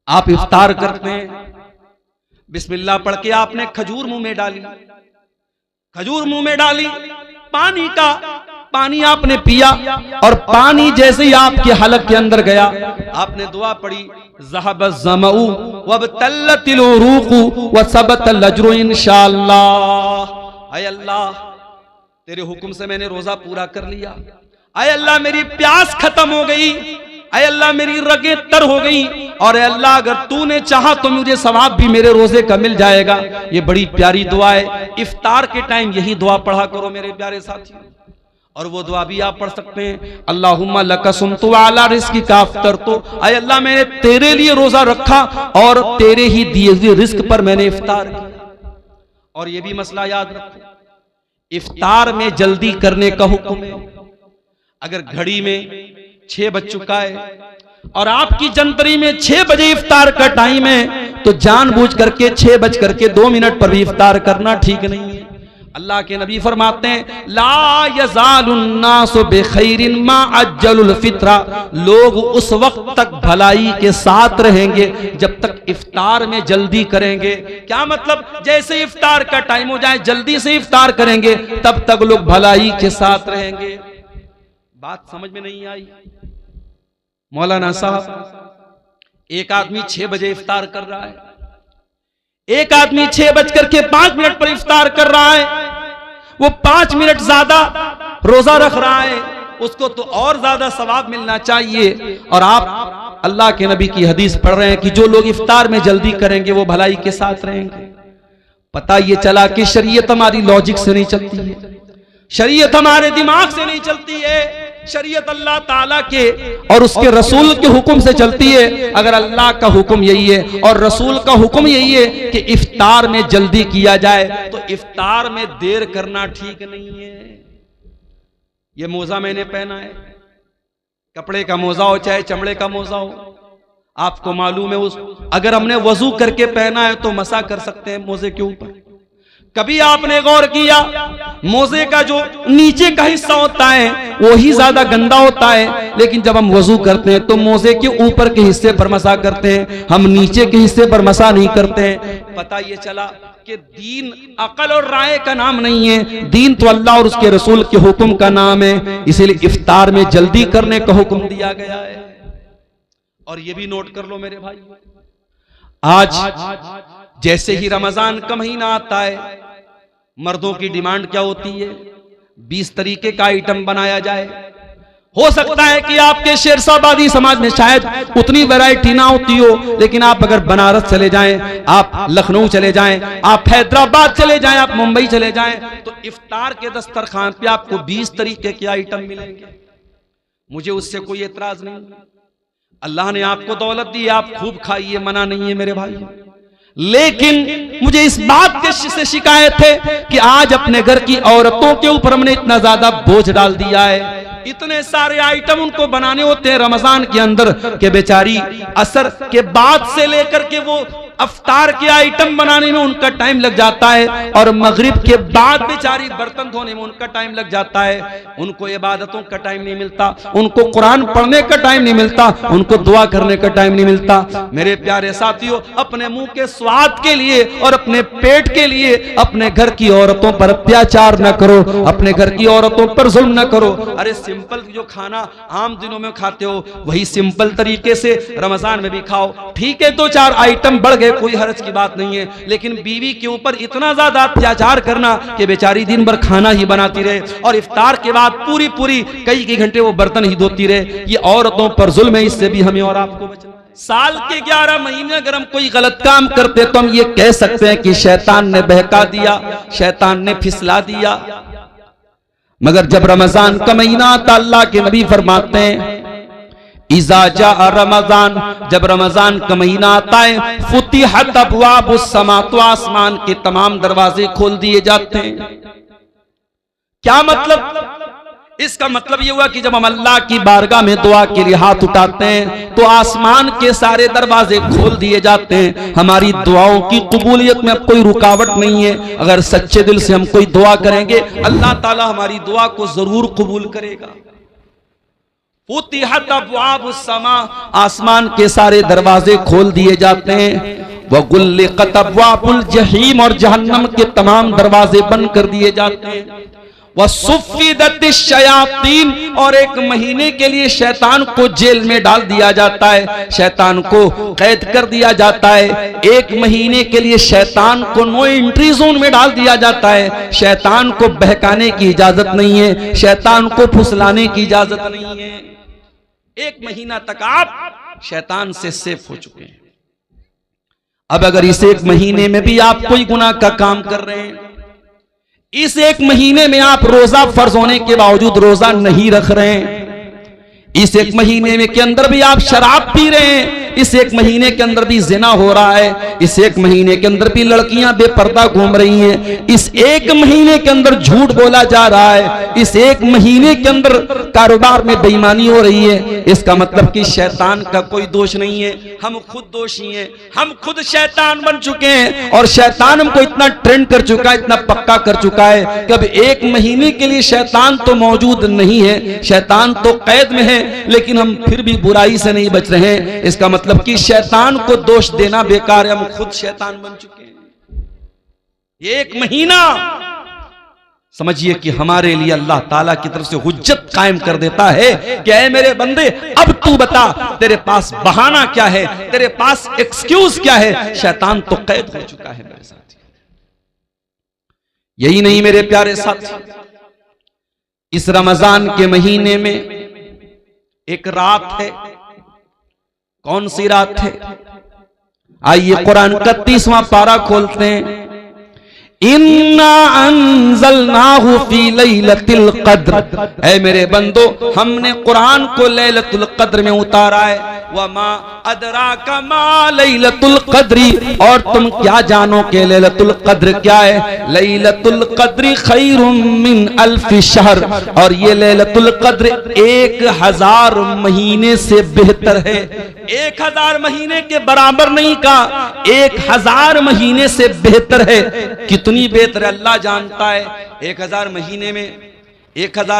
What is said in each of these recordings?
आप इफ्तार करते हैं, बिस्मिल्लाह पढ़ के आपने खजूर मुंह में डाली, खजूर मुंह में डाली, पानी आपने पिया, और पानी जैसे ही आपके हलक के अंदर गया आपने दुआ पढ़ी, ज़हबज़ ज़मऊ वबतल्लतिल उरूक़ु वसबतल अज्रु इंशाअल्लाह। ऐ अल्लाह, तेरे हुक्म से मैंने रोजा पूरा कर लिया। ऐ अल्लाह, मेरी प्यास खत्म हो गई। ऐ अल्लाह, मेरी रगें तर हो गई। और ऐ अल्लाह, अगर तूने चाहा तो मुझे सवाब भी मेरे रोजे का मिल जाएगा। ये बड़ी प्यारी दुआ है। इफ्तार के टाइम यही दुआ पढ़ा करो मेरे प्यारे साथियों। और वो दुआ भी आप पढ़ सकते हैं, अल्लाहुम्मा लका सुमतु व अला रिज़्क़िका अफ़्तरतु। ऐ अल्लाह, मैंने तेरे लिए रोजा रखा और तेरे ही दिए हुए रिस्क पर मैंने इफ्तार किया। और ये भी मसला याद रखो, इफ्तार में जल्दी करने का हुक्म है। अगर घड़ी में 6 बज चुका है और आपकी जंतरी में 6 बजे इफ्तार का टाइम है, तो जानबूझ करके 6 बज करके 2 मिनट पर भी इफ्तार करना ठीक नहीं है। अल्लाह के नबी फरमाते हैं, ला यज़ालुन्नासु बिखैरिन मा अज्जलुल फित्रा। लोग उस वक्त तक भलाई के साथ रहेंगे जब तक इफ्तार में जल्दी करेंगे। क्या मतलब? जैसे इफ्तार का टाइम हो जाए जल्दी से इफ्तार करेंगे, तब तक लोग भलाई के साथ रहेंगे। बात समझ में नहीं आई? मौलाना साहब, एक आदमी 6 बजे इफ्तार कर रहा है, एक आदमी 6:05 पर इफ्तार कर रहा है, वो 5 मिनट ज्यादा रोजा रख रहा है, उसको तो और ज्यादा सवाब मिलना चाहिए। और आप अल्लाह के नबी की हदीस पढ़ रहे हैं कि जो लोग इफ्तार में जल्दी करेंगे वो भलाई के साथ रहेंगे। पता ये चला कि शरीयत हमारी लॉजिक से नहीं चलती है, शरीयत हमारे दिमाग से नहीं चलती है, शरीयत अल्लाह ताला के और उसके रसूल के हुक्म से चलती है। अगर अल्लाह का हुक्म यही है और रसूल का हुक्म यही है कि इफ्तार में जल्दी किया जाए, तो इफ्तार में देर करना ठीक नहीं है। ये मोजा मैंने पहना है, कपड़े का मोजा हो चाहे चमड़े का मोजा हो, आपको मालूम है उस अगर हमने वजू करके पहना है तो मसा कर सकते हैं मोजे के ऊपर। कभी आपने गौर किया, मोजे का जो नीचे का हिस्सा होता है वो ही ज्यादा गंदा होता है, लेकिन जब हम वजू करते हैं तो मोजे के ऊपर के हिस्से पर मसा करते हैं, हम नीचे के हिस्से पर मसा नहीं करते हैं। पता ये चला कि दीन अकल और राय का नाम नहीं है, दीन तो अल्लाह और उसके रसूल के हुक्म का नाम है। इसीलिए इफ्तार में जल्दी करने का हुक्म दिया गया है। और ये भी नोट कर लो मेरे भाई, आज जैसे ही रमजान का महीना आता है, मर्दों की डिमांड क्या होती है? 20 तरीके का आइटम बनाया जाए। हो सकता है कि आपके शेरशाबादी समाज में शायद उतनी वैरायटी ना होती हो, लेकिन आप अगर बनारस चले जाएं, आप लखनऊ चले जाएं, आप हैदराबाद चले जाएं, आप मुंबई चले जाएं, तो इफ्तार के दस्तरखान पे आपको 20 तरीके के आइटम मिलेंगे। मुझे उससे कोई एतराज नहीं। अल्लाह ने आपको दौलत दी, आप खूब खाइए, मना नहीं है मेरे भाई। लेकिन मुझे इस बात से शिकायत है कि आज अपने घर की औरतों के ऊपर हमने इतना ज्यादा बोझ डाल दिया है। इतने सारे आइटम उनको बनाने होते हैं रमजान के अंदर के बेचारी असर के बाद से लेकर के वो अफ्तार के आइटम बनाने में उनका टाइम लग जाता है, और मगरिब के बाद बेचारी बर्तन धोने में उनका टाइम लग जाता है। उनको इबादतों का टाइम नहीं मिलता, उनको कुरान पढ़ने का टाइम नहीं मिलता, उनको दुआ करने का टाइम नहीं मिलता। मेरे प्यारे साथियों, अपने मुंह के स्वाद के लिए और अपने पेट के लिए अपने घर की औरतों पर अत्याचार न करो, अपने घर की औरतों पर जुल्म न करो। अरे सिंपल जो खाना आम दिनों में खाते हो वही सिंपल तरीके से रमजान में भी खाओ। ठीक है, 2-4 आइटम बढ़ गए, कोई हर्ज की बात नहीं है, लेकिन बीवी के ऊपर इतना ज्यादा अत्याचार करना कि बेचारी दिन भर खाना ही बनाती रहे और इफ्तार के बाद पूरी कई घंटे वो बर्तन ही धोती रहे, ये औरतों पर जुल्म है। इससे भी हमें और आपको बचना। साल के 11 महीने अगर हम कोई गलत काम करते तो हम ये कह सकते हैं कि शैतान ने बहका दिया, शैतान ने फिसला दिया। मगर जब रमजान का महीना आता, अल्लाह के नबी फरमाते हैं, इज़ा जा रमजान, जब रमजान का महीना आता है, फुतिहत अबवाबुस समा, तो आसमान के तमाम दरवाजे खोल दिए जाते हैं। क्या मतलब? इसका मतलब यह हुआ कि जब हम अल्लाह की बारगाह में दुआ के लिए हाथ उठाते हैं तो आसमान के सारे दरवाजे खोल दिए जाते हैं। हमारी दुआओं की कबूलियत में अब कोई रुकावट नहीं है। अगर सच्चे दिल से हम कोई दुआ करेंगे, अल्लाह ताला हमारी दुआ को जरूर कबूल करेगा। फुतिहत अब्वाबुस समा, आसमान के सारे दरवाजे खोल दिए जाते हैं। व गुल्लिकत अब्वाबुल जहीम, और जहन्नम के तमाम दरवाजे बंद कर दिए जाते हैं। व सुफ्फिदतिश शयातीन, और 1 महीने के लिए शैतान को जेल में डाल दिया जाता है, शैतान को कैद कर दिया जाता है। 1 महीने के लिए शैतान को नो एंट्री जोन में डाल दिया जाता है। शैतान को बहकाने की इजाजत नहीं है, शैतान को फुसलाने की इजाजत नहीं है। 1 महीना तक आप शैतान से सेफ हो चुके हैं। अब अगर इस 1 महीने में भी आप कोई गुनाह का काम कर रहे हैं, इस 1 महीने में आप रोजा फर्ज होने के बावजूद रोजा नहीं रख रहे हैं, इस 1 महीने में के अंदर भी आप शराब पी रहे हैं, इस 1 महीने के अंदर भी जिना हो रहा है, इस 1 महीने के अंदर भी लड़कियां बेपर्दा घूम रही हैं, इस 1 महीने के अंदर झूठ बोला जा रहा है, इस 1 महीने के अंदर कारोबार में बेईमानी हो रही है, इसका मतलब कि शैतान का कोई दोष नहीं है, हम खुद दोषी हैं, हम खुद शैतान बन चुके हैं। और शैतान हमको इतना ट्रेंड कर चुका है, इतना पक्का कर चुका है कि अब 1 महीने के लिए शैतान तो मौजूद नहीं है, शैतान तो कैद में है, लेकिन हम फिर भी बुराई से नहीं बच रहे हैं। इसका मतलब कि शैतान को दोष देना बेकार है, हम खुद शैतान बन चुके हैं। ये 1 महीना समझिए कि हमारे लिए अल्लाह ताला की तरफ से हुज्जत कायम कर देता है कि ऐ मेरे बंदे, अब तू बता तेरे पास बहाना क्या है, तेरे पास एक्सक्यूज क्या है। शैतान तो कैद हो चुका है मेरे साथी। यही नहीं मेरे प्यारे साथी, इस रमजान के महीने में एक रात है। कौन सी रात है? आइए कुरान का 30वां पारा खोलते हैं। इन्ना अंज़लनाहु फी लैलतिल क़द्र, ऐ मेरे बंदो हमने कुरान को लैलतुल क़द्र में उतारा है। वमा अदराका मा लैलतुल क़द्री, और तुम क्या जानो कि लैलतुल क़द्र क्या है। लैलतुल क़द्री खैरुम मिन अल्फि शहर, और ये लैलतुल क़द्र 1000 महीने से बेहतर है। 1000 महीने के बराबर नहीं का, 1000 महीने से बेहतर है। कितनी बेहतर अल्लाह जानता है। 1000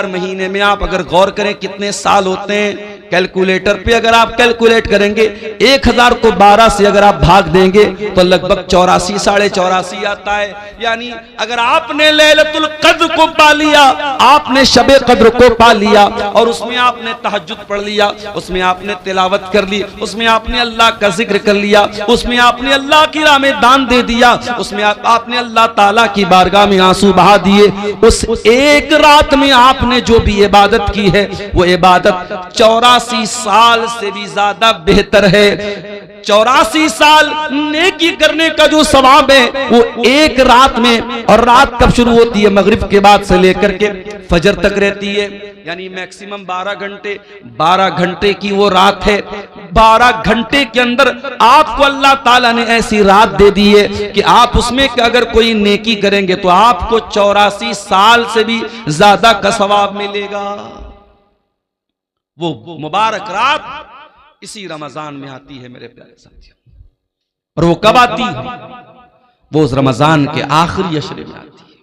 महीने में आप अगर गौर करें कितने साल होते हैं, कैलकुलेटर पे अगर आप कैलकुलेट करेंगे 1000 को 12 से अगर आप भाग देंगे तो लगभग 84 साढ़े 84 आता है। यानी अगर आपने लैलतुल क़द्र को पा लिया, आपने शबे क़द्र को पा लिया, और उसमें आपने तहज्जुद पढ़ लिया, उसमें आपने तिलावत कर ली, उसमें आपने अल्लाह का जिक्र कर लिया, उसमें आपने अल्लाह की राह में दान दे दिया, उसमें आपने अल्लाह ताला की बारगाह में आंसू बहा दिए, उस एक रात में आपने जो भी इबादत की है वो इबादत 84 साल से भी ज्यादा बेहतर है। 84 साल नेकी करने का जो सवाब है वो एक रात में, और रात कब शुरू होती है? मगरिब के बाद से लेकर के फजर तक रहती है, यानी मैक्सिमम 12 घंटे की वो रात है। 12 घंटे के अंदर आपको अल्लाह ताला ने ऐसी रात दे दी है कि आप उसमें अगर कोई नेकी करेंगे तो आपको 84 साल से भी ज्यादा का सवाब मिलेगा। वो मुबारक रात इसी रमजान में आती है मेरे प्यारे साथियों। और वो कब आती है? वो उस रमजान के आखिरी अशरे में आती है।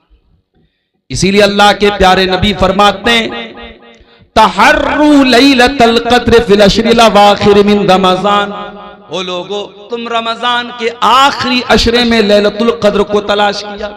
इसीलिए अल्लाह के प्यारे नबी फरमाते हैं, तहर्रू लैलतल क़द्र फिल अशरिल अवाखिर मिन रमजान। ओ लोगो, तुम रमजान के आखिरी अशरे में लैलतुल क़द्र को तलाश किया।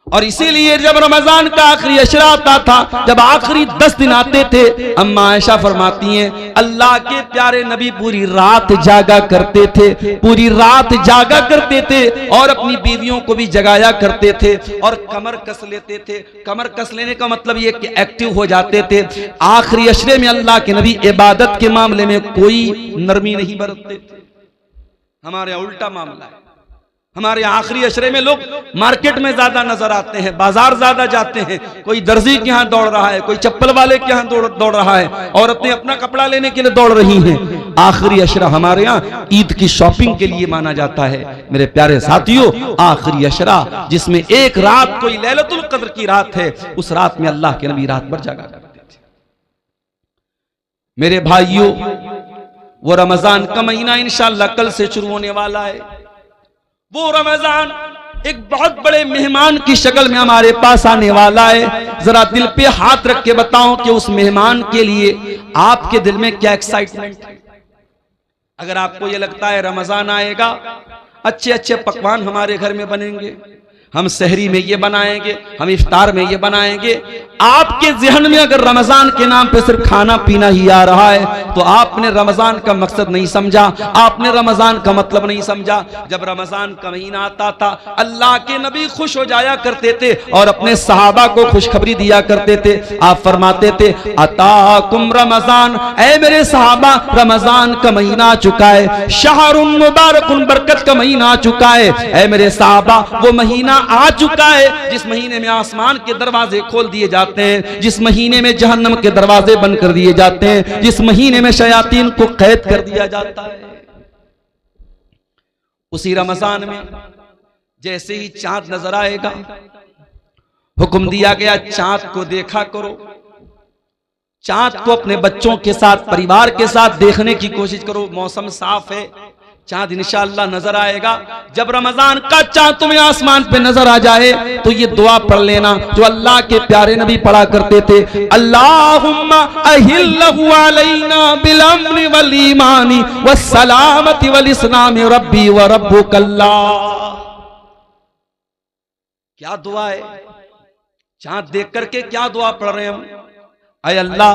और इसीलिए जब रमजान का आखिरी अशरा आता था, जब आखिरी 10 दिन आते थे, अम्मा आयशा फरमाती हैं अल्लाह के प्यारे नबी पूरी रात जागा करते थे, पूरी रात जागा करते थे और अपनी बीवियों को भी जगाया करते थे और कमर कस लेते थे। कमर कस लेने का मतलब ये कि एक्टिव हो जाते थे। आखिरी अशरे में अल्लाह के नबी इबादत के मामले में कोई नरमी नहीं बरतते थे। हमारे यहाँ उल्टा मामला है। हमारे आखिरी अशरे में लोग मार्केट में ज्यादा नजर आते हैं, बाजार ज्यादा जाते हैं, कोई दर्जी के यहाँ दौड़ रहा है, कोई चप्पल वाले के यहाँ दौड़ रहा है, औरतें अपना कपड़ा लेने के लिए दौड़ रही हैं। आखिरी अशरा हमारे यहाँ ईद की शॉपिंग के लिए माना जाता है। मेरे प्यारे साथियों, आखिरी अशरा जिसमें एक रात कोई लैलतुल क़द्र की रात है, उस रात में अल्लाह के नबी रात भर जागा करते थे। मेरे भाइयों, वो रमजान का महीना इंशाअल्लाह कल से शुरू होने वाला है। वो रमजान एक बहुत बड़े मेहमान की शक्ल में हमारे पास आने वाला है। जरा दिल पे हाथ रख के बताओ कि उस मेहमान के लिए आपके दिल में क्या एक्साइटमेंट है। अगर आपको ये लगता है रमजान आएगा, अच्छे अच्छे पकवान हमारे घर में बनेंगे, हम सहरी में ये बनाएंगे, हम इफ्तार में ये बनाएंगे, आपके जहन में अगर रमजान के नाम पे सिर्फ खाना पीना ही आ रहा है तो आपने रमजान का मकसद नहीं समझा, आपने रमजान का मतलब नहीं समझा। जब रमजान का महीना आता था, अल्लाह के नबी खुश हो जाया करते थे और अपने सहाबा को खुशखबरी दिया करते थे। आप फरमाते थे अताकुम रमजान, ऐ मेरे सहाबा रमजान का महीना आ चुका है, शहरुन मुबारकुन, बरकत का महीना आ चुका है। ऐ मेरे सहाबा वो महीना आ चुका है जिस महीने में आसमान के दरवाजे खोल दिए जाते हैं, जिस महीने में जहन्नम के दरवाजे बंद कर दिए जाते हैं, जिस महीने में शयातीन को कैद कर दिया जाता है। उसी रमजान में जैसे ही चांद नजर आएगा, हुक्म दिया गया चांद को देखा करो, चांद को अपने बच्चों के साथ, परिवार के साथ देखने की कोशिश करो। मौसम साफ है, चांद इंशाअल्लाह नजर आएगा। जब रमजान का चांद तुम्हें आसमान पे नजर आ जाए तो ये दुआ पढ़ लेना जो अल्लाह के प्यारे नबी पढ़ा करते थे, अल्लाहुम्मा अहिल्लहु अलैना बिल अम्नि वल ईमानी वस्सलामति वल इस्लामी रब्बी व रब्बुकल्लाह। क्या दुआ है, चांद देख करके क्या दुआ पढ़ रहे हैं हम। अय अल्लाह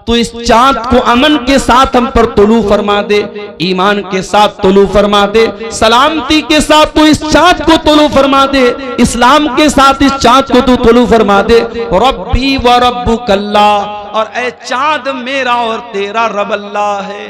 तो इस चांद को अमन के साथ हम पर तुलू फरमा दे, ईमान के साथ तुलू फरमा दे, सलामती के साथ तो इस चांद को तुलू फरमा दे, इस्लाम के साथ इस चांद को तू तुलू फरमा दे। रब्बी व रब्बुकल्लाह, और ऐ चांद मेरा और तेरा रब अल्लाह है।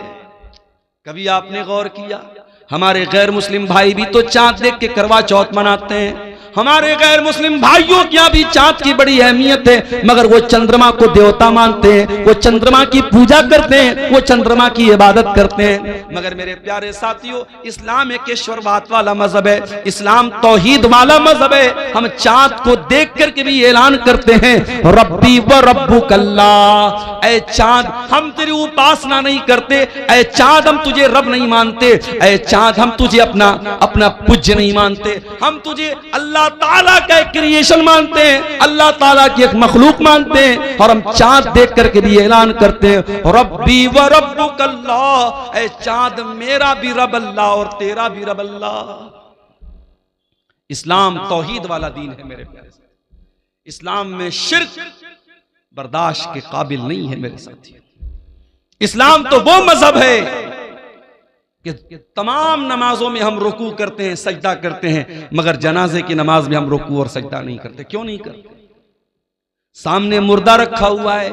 कभी आपने गौर किया, हमारे गैर मुस्लिम भाई भी तो चांद देख के करवा चौथ मनाते हैं, हमारे गैर मुस्लिम भाइयों की यहाँ भी चांद की बड़ी अहमियत है, मगर वो चंद्रमा को देवता मानते हैं, वो चंद्रमा की पूजा करते हैं, वो चंद्रमा की इबादत करते हैं। मगर मेरे प्यारे साथियों, इस्लाम एक ईश्वरवाद वाला मजहब है, इस्लाम तौहीद वाला मजहब है। हम चांद को देख करके भी ऐलान करते हैं रब्बी व रब्बुकल्लाह, ऐ चांद हम तेरी उपासना नहीं करते, ऐ चांद हम तुझे रब नहीं मानते, ऐ चांद हम तुझे अपना पूज्य नहीं मानते, हम तुझे अल्लाह ताला का एक क्रिएशन मानते हैं, अल्लाह ताला की एक मखलूक मानते हैं। और हम चांद देख करके भी ऐलान करते हैं रब्बी व रब्बुकल्लाह, ऐ चांद मेरा भी रब अल्लाह और तेरा भी रब अल्लाह। इस्लाम तौहीद वाला दीन है मेरे प्यारे, इस्लाम में शिर्क बर्दाश्त के काबिल नहीं है मेरे साथी। इस्लाम तो वो मजहब है कि तमाम नमाजों में हम रुकू करते हैं, सजदा करते हैं, मगर जनाजे की नमाज में हम रुकू और सजदा नहीं करते। क्यों नहीं करते? सामने मुर्दा रखा हुआ है,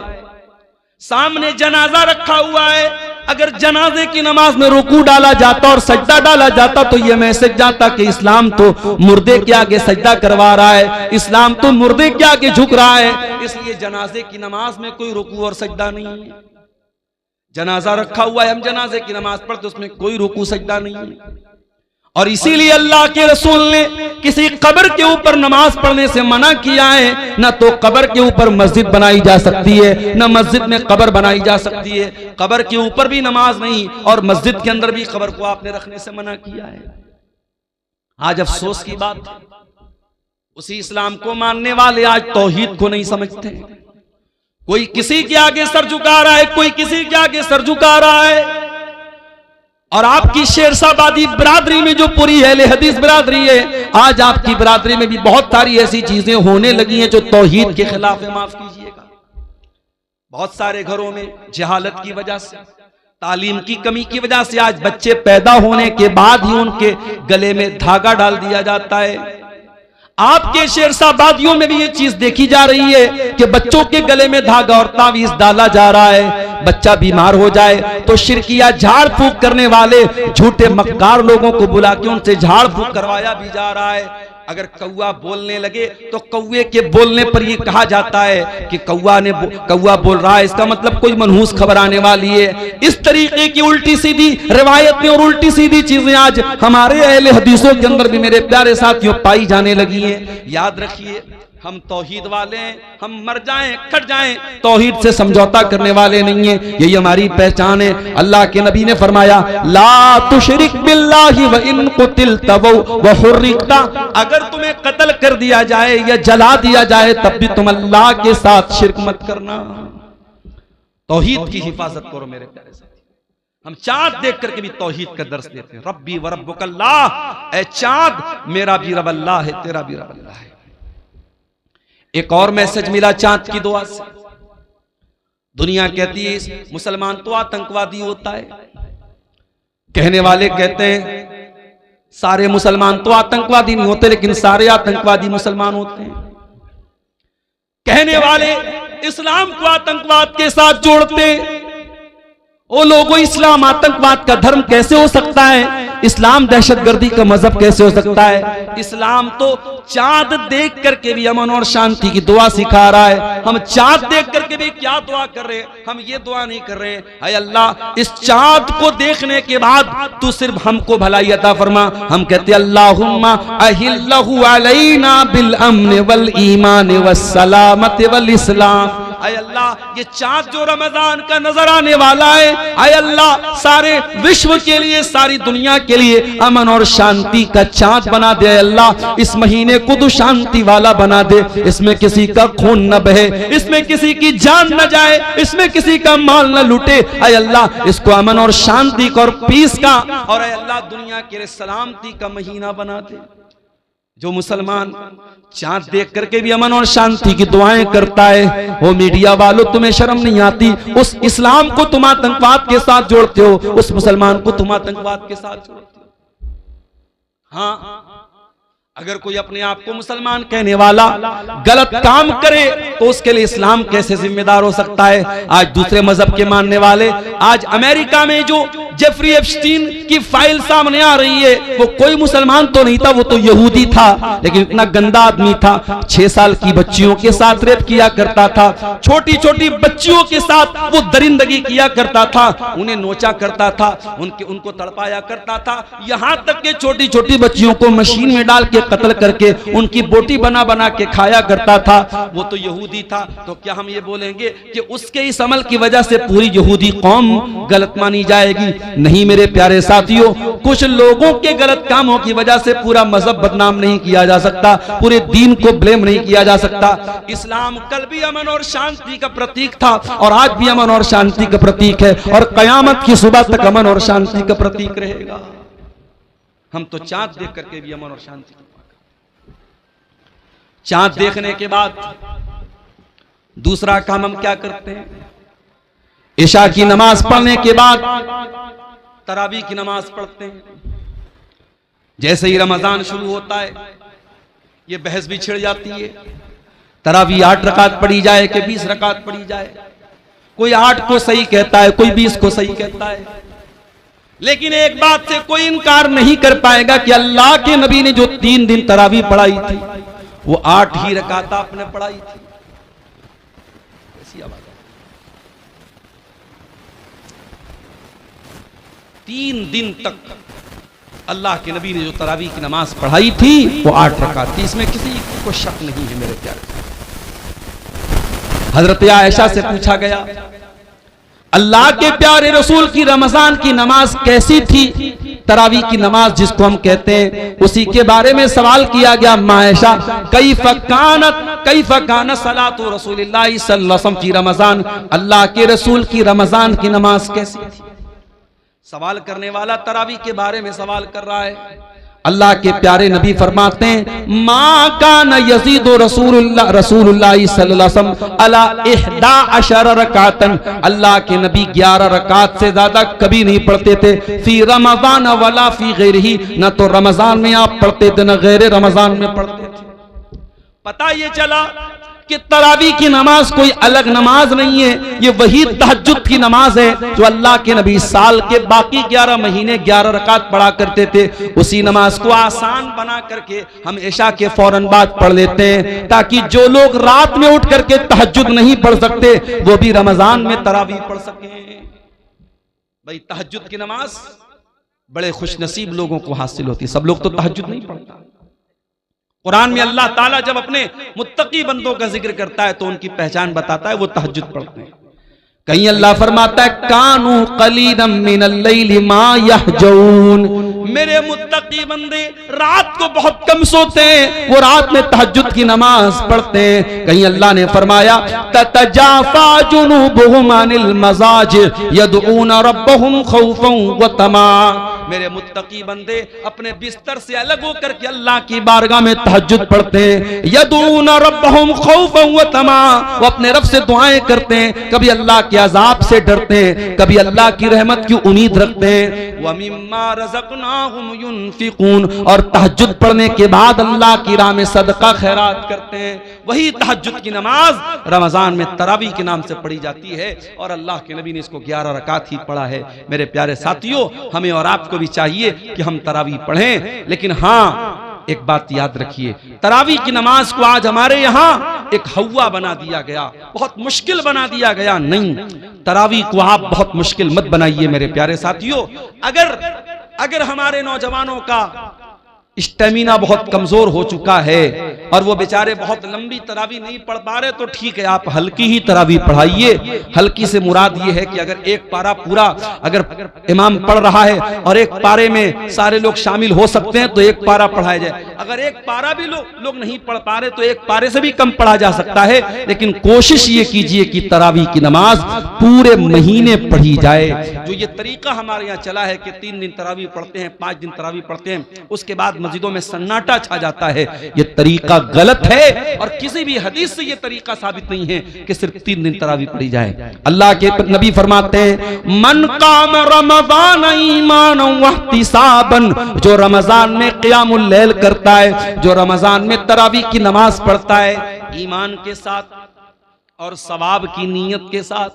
सामने जनाजा रखा हुआ है, अगर जनाजे की नमाज में रुकू डाला जाता और सजदा डाला जाता तो यह मैसेज जाता कि इस्लाम तो मुर्दे के आगे सजदा करवा रहा है, इस्लाम तो मुर्दे के आगे झुक रहा है। इसलिए जनाजे की नमाज में कोई रुकू और सजदा नहीं है। जनाजा रखा हुआ है, हम जनाजे की नमाज पढ़ते, उसमें कोई रुकू सजदा नहीं है। और इसीलिए अल्लाह के रसूल ने किसी कब्र के ऊपर नमाज पढ़ने से मना किया है। न तो कब्र के ऊपर मस्जिद बनाई जा सकती है, न मस्जिद में कब्र बनाई जा सकती है। कब्र के ऊपर भी नमाज नहीं और मस्जिद के अंदर भी कब्र को आपने रखने से मना किया है। आज अफसोस की बात, उसी इस्लाम को मानने वाले आज तौहीद को नहीं समझते हैं। कोई किसी के आगे सर झुका रहा है, कोई किसी के आगे सर झुका रहा है। और आपकी शेरशाबादी बिरादरी में जो पूरी अहले हदीस बिरादरी है, आज आपकी बिरादरी में भी बहुत सारी ऐसी चीजें होने लगी हैं जो तौहीद के खिलाफ है। माफ कीजिएगा, बहुत सारे घरों में जहालत की वजह से, तालीम की कमी की वजह से आज बच्चे पैदा होने के बाद ही उनके गले में धागा डाल दिया जाता है। आपके शेरशाबादियों में भी ये चीज देखी जा रही है कि बच्चों के गले में धागा और तावीज डाला जा रहा है। बच्चा बीमार हो जाए तो शिरकिया झाड़ फूक करने वाले झूठे मक्कार लोगों को बुला के उनसे झाड़ फूक करवाया भी जा रहा है। अगर कौवा बोलने लगे तो कौवे के बोलने पर यह कहा जाता है कि कौवा बोल रहा है, इसका मतलब कोई मनहूस खबर आने वाली है। इस तरीके की उल्टी सीधी रिवायतें और उल्टी सीधी चीजें आज हमारे अहले हदीसों के अंदर भी मेरे प्यारे साथियों पाई जाने लगी हैं। याद रखिए, हम तौहीद वाले हैं, हम मर जाएं कट जाएं, तौहीद से समझौता करने वाले नहीं हैं। यही हमारी पहचान है। अल्लाह के नबी ने फरमाया ला तुशरिक बिल्लाहि व इन कुतिलता व हुर्रिकता, अगर तुम्हें कत्ल कर दिया जाए या जला दिया जाए तब भी तुम अल्लाह के साथ शिरक मत करना। तौहीद की हिफाजत करो मेरे प्यारे साथी। हम चांद देख करके भी तौहीद का दर्स देते हैं। रब्बी व रब्बुकल्लाह, ए चांद मेरा भी रब अल्लाह है, तेरा भी रब अल्लाह है। एक और मैसेज मिला चांद की दुआ से। दुनिया कहती है मुसलमान तो आतंकवादी होता है, कहने वाले कहते हैं सारे मुसलमान तो आतंकवादी नहीं होते, लेकिन सारे आतंकवादी मुसलमान होते हैं। कहने वाले इस्लाम को आतंकवाद के साथ जोड़ते। ओ लोगों, इस्लाम आतंकवाद का धर्म कैसे हो सकता है? इस्लाम दहशतगर्दी का मजहब कैसे हो सकता है? इस्लाम तो चांद देख करके भी अमन और शांति की दुआ सिखा रहा है। हम चांद देख करके भी क्या दुआ कर रहे हैं? हम ये दुआ नहीं कर रहे हैं ऐ अल्लाह इस चांद को देखने के बाद तू सिर्फ हमको भलाई अता फरमा। हम कहते अल्लाहुम्मा अहिल्लहु अलैना बिल अम्न वल ईमान वस सलामत वल इस्लाम। ऐ अल्लाह ये चांद जो रमजान का नजर आने वाला है, ऐ अल्लाह सारे विश्व के लिए, सारी दुनिया के लिए अमन और शांति का चांद बना दे। अल्लाह इस महीने को तो शांति वाला बना दे, इसमें किसी का खून न बहे, इसमें किसी की जान न जाए, इसमें किसी का माल न लूटे। ऐ अल्लाह इसको अमन और शांति का और पीस का और ऐ अल्लाह दुनिया के लिए सलामती का महीना बना दे। जो मुसलमान चांद देख करके भी अमन और शांति की दुआएं करता है, वो मीडिया वालों तुम्हें शर्म नहीं आती? उस इस्लाम को तुम आतंकवाद के साथ जोड़ते हो, उस मुसलमान को तुम आतंकवाद के साथ जोड़ते हो। हाँ, अगर कोई अपने आप को मुसलमान कहने वाला गलत काम करे तो उसके लिए इस्लाम कैसे जिम्मेदार हो सकता है? आज दूसरे मजहब के मानने वाले, आज अमेरिका में जो जेफरी एप्स्टीन की फाइल सामने आ रही है, वो कोई मुसलमान तो नहीं था, वो तो यहूदी था, लेकिन इतना गंदा आदमी था। 6 साल की बच्चियों के साथ रेप किया करता था, छोटी छोटी बच्चियों के साथ वो दरिंदगी किया करता था, उन्हें नोचा करता था, उनको तड़पाया करता था, यहां तक के छोटी छोटी बच्चियों को मशीन में डाल के कत्ल करके उनकी बोटी बना बना के खाया करता था। वो तो यहूदी था, तो क्या हम ये बोलेंगे कि उसके इस अमल की वजह से पूरी यहूदी कौम गलत मानी जाएगी? नहीं मेरे प्यारे साथियों, कुछ लोगों के गलत कामों की वजह से पूरा मजहब बदनाम नहीं किया जा सकता, पूरे दीन को ब्लेम नहीं किया जा सकता। इस्लाम कल भी अमन और शांति का प्रतीक था और आज भी अमन और शांति का प्रतीक है और कयामत की सुबह तक अमन और शांति का प्रतीक रहेगा। हम तो चांद देख करके भी अमन और शांति की, चांद देखने के बाद दूसरा काम हम क्या करते हैं? इशा की नमाज पढ़ने के बाद तरावी की नमाज पढ़ते हैं। जैसे ही रमजान शुरू होता है ये बहस भी छिड़ जाती है, तरावी 8 रकात पढ़ी जाए कि 20 रकात पढ़ी जाए। कोई 8 को सही कहता है, कोई 20 को सही कहता है, लेकिन एक बात से कोई इनकार नहीं कर पाएगा कि अल्लाह के नबी ने जो 3 दिन तरावी पढ़ाई थी वो 8 ही रकात आपने पढ़ाई थी। ऐसी आवाज 3 दिन तक अल्लाह के नबी ने जो तरावी की नमाज पढ़ाई थी वो 8 रकात थी, इसमें किसी को शक नहीं है मेरे प्यारे। हजरत आयशा से पूछा गया अल्लाह के प्यारे रसूल की रमजान की नमाज कैसी थी? तरावी की नमाज जिसको हम कहते हैं, उसी के बारे में सवाल किया गया। मायशा कैफ़ कानत सलातु रसूलिल्लाह सल्लल्लाहु अलैहि वसल्लम की रमजान, अल्लाह के रसूल की रमजान की नमाज कैसी थी? सवाल करने वाला तरावी के बारे में सवाल कर रहा है। अल्लाह के प्यारे नबी फरमाते हैं मा कान यज़ीदु रसूलुल्लाह सल्लल्लाहु अलैहि वसल्लम अला 11 रकातन, अल्लाह के नबी 11 रकात से ज्यादा कभी नहीं पढ़ते थे। फी रमजान वला फी गैरिही, न तो रमजान में आप पढ़ते थे न गैर रमजान में पढ़ते थे। पता ये चला कि तरावी की नमाज कोई अलग नमाज नहीं है, ये वही तहज्जुद की नमाज है जो अल्लाह के नबी साल के बाकी 11 महीने 11 रकात पढ़ा करते थे। उसी नमाज को आसान बना करके हम इशा के फौरन बाद पढ़ लेते हैं, ताकि जो लोग रात में उठ करके तहज्जुद नहीं पढ़ सकते वो भी रमजान में तरावी पढ़ सके। भाई तहज्जुद की नमाज बड़े खुशनसीब लोगों को हासिल होती है, सब लोग तो तहज्जुद नहीं पढ़ता। कुरान में अल्लाह ताला जब अपने मुत्तकी बंदों का जिक्र करता है तो उनकी पहचान बताता है, वो तहज्जुद पढ़ते हैं। कहीं अल्लाह फरमाता है कानू कलीदम मिनल लैली मा यहजऊन, मेरे मुत्तकी बंदे रात को बहुत कम सोते हैं, वो रात में तहज्जुद की नमाज पढ़ते हैं। कहीं अल्लाह ने फरमाया ततजाफा जुनूबुहुम अनिल मजाज यदऊन रब्बहुम खौफन व तमा, मेरे मुत्तकी बंदे अपने बिस्तर से अलग होकर के अल्लाह की बारगाह में तहज्जुद पढ़ते हैं। यदऊन रब्बहुम खौफन व तमा, वो अपने रब से दुआएं करते हैं, कभी अल्लाह के अजाब से डरते हैं, कभी अल्लाह की रहमत की उम्मीद रखते हैं। व मिम्मा रज़क़नाहुम युनफिकून, और तहज्जुद पढ़ने के बाद अल्लाह की राह में सदका खैरात करते हैं। वही तहज्जुद की नमाज रमजान में तरावी के नाम से पढ़ी जाती है और अल्लाह के नबी ने इसको 11 रकात ही पढ़ा है। मेरे प्यारे साथियों, हमें और आपको भी चाहिए कि हम तरावी पढ़ें, लेकिन हाँ एक बात याद रखिए, तरावी की नमाज को आज हमारे यहाँ एक हवा बना दिया गया, बहुत मुश्किल बना दिया गया। नहीं, तरावी को आप बहुत मुश्किल मत बनाइए मेरे प्यारे साथियों। अगर हमारे नौजवानों का स्टेमिना बहुत कमजोर हो चुका है और वो बेचारे बहुत लंबी तरावी नहीं पढ़ पा रहे, तो ठीक है, आप हल्की ही तरावी पढ़ाइए। हल्की से मुराद ये है कि अगर एक पारा पूरा अगर इमाम पढ़ रहा है और एक पारे में सारे लोग शामिल हो सकते हैं तो एक पारा पढ़ाया जाए। अगर एक पारा भी लोग नहीं पढ़ पा रहे तो एक पारे से भी कम पढ़ा जा सकता है, लेकिन कोशिश ये कीजिए कि तरावी की नमाज पूरे महीने पढ़ी जाए। जो ये तरीका हमारे यहाँ चला है कि 3 दिन तरावी पढ़ते हैं, 5 दिन तरावी पढ़ते हैं, उसके बाद मस्जिदों में सन्नाटा छा जाता है, ये तरीका गलत है और किसी भी हदीस से ये तरीका साबित नहीं है कि सिर्फ 3 दिन तरावी पढ़ी जाए। अल्लाह के नबी फरमाते हैं मन काम रमजान ईमानन व इहतिसाबन, जो रमजान में क़ियामुल लैल करता है, जो रमजान में तरावी की नमाज पढ़ता है ईमान के साथ और सवाब की नीयत के साथ,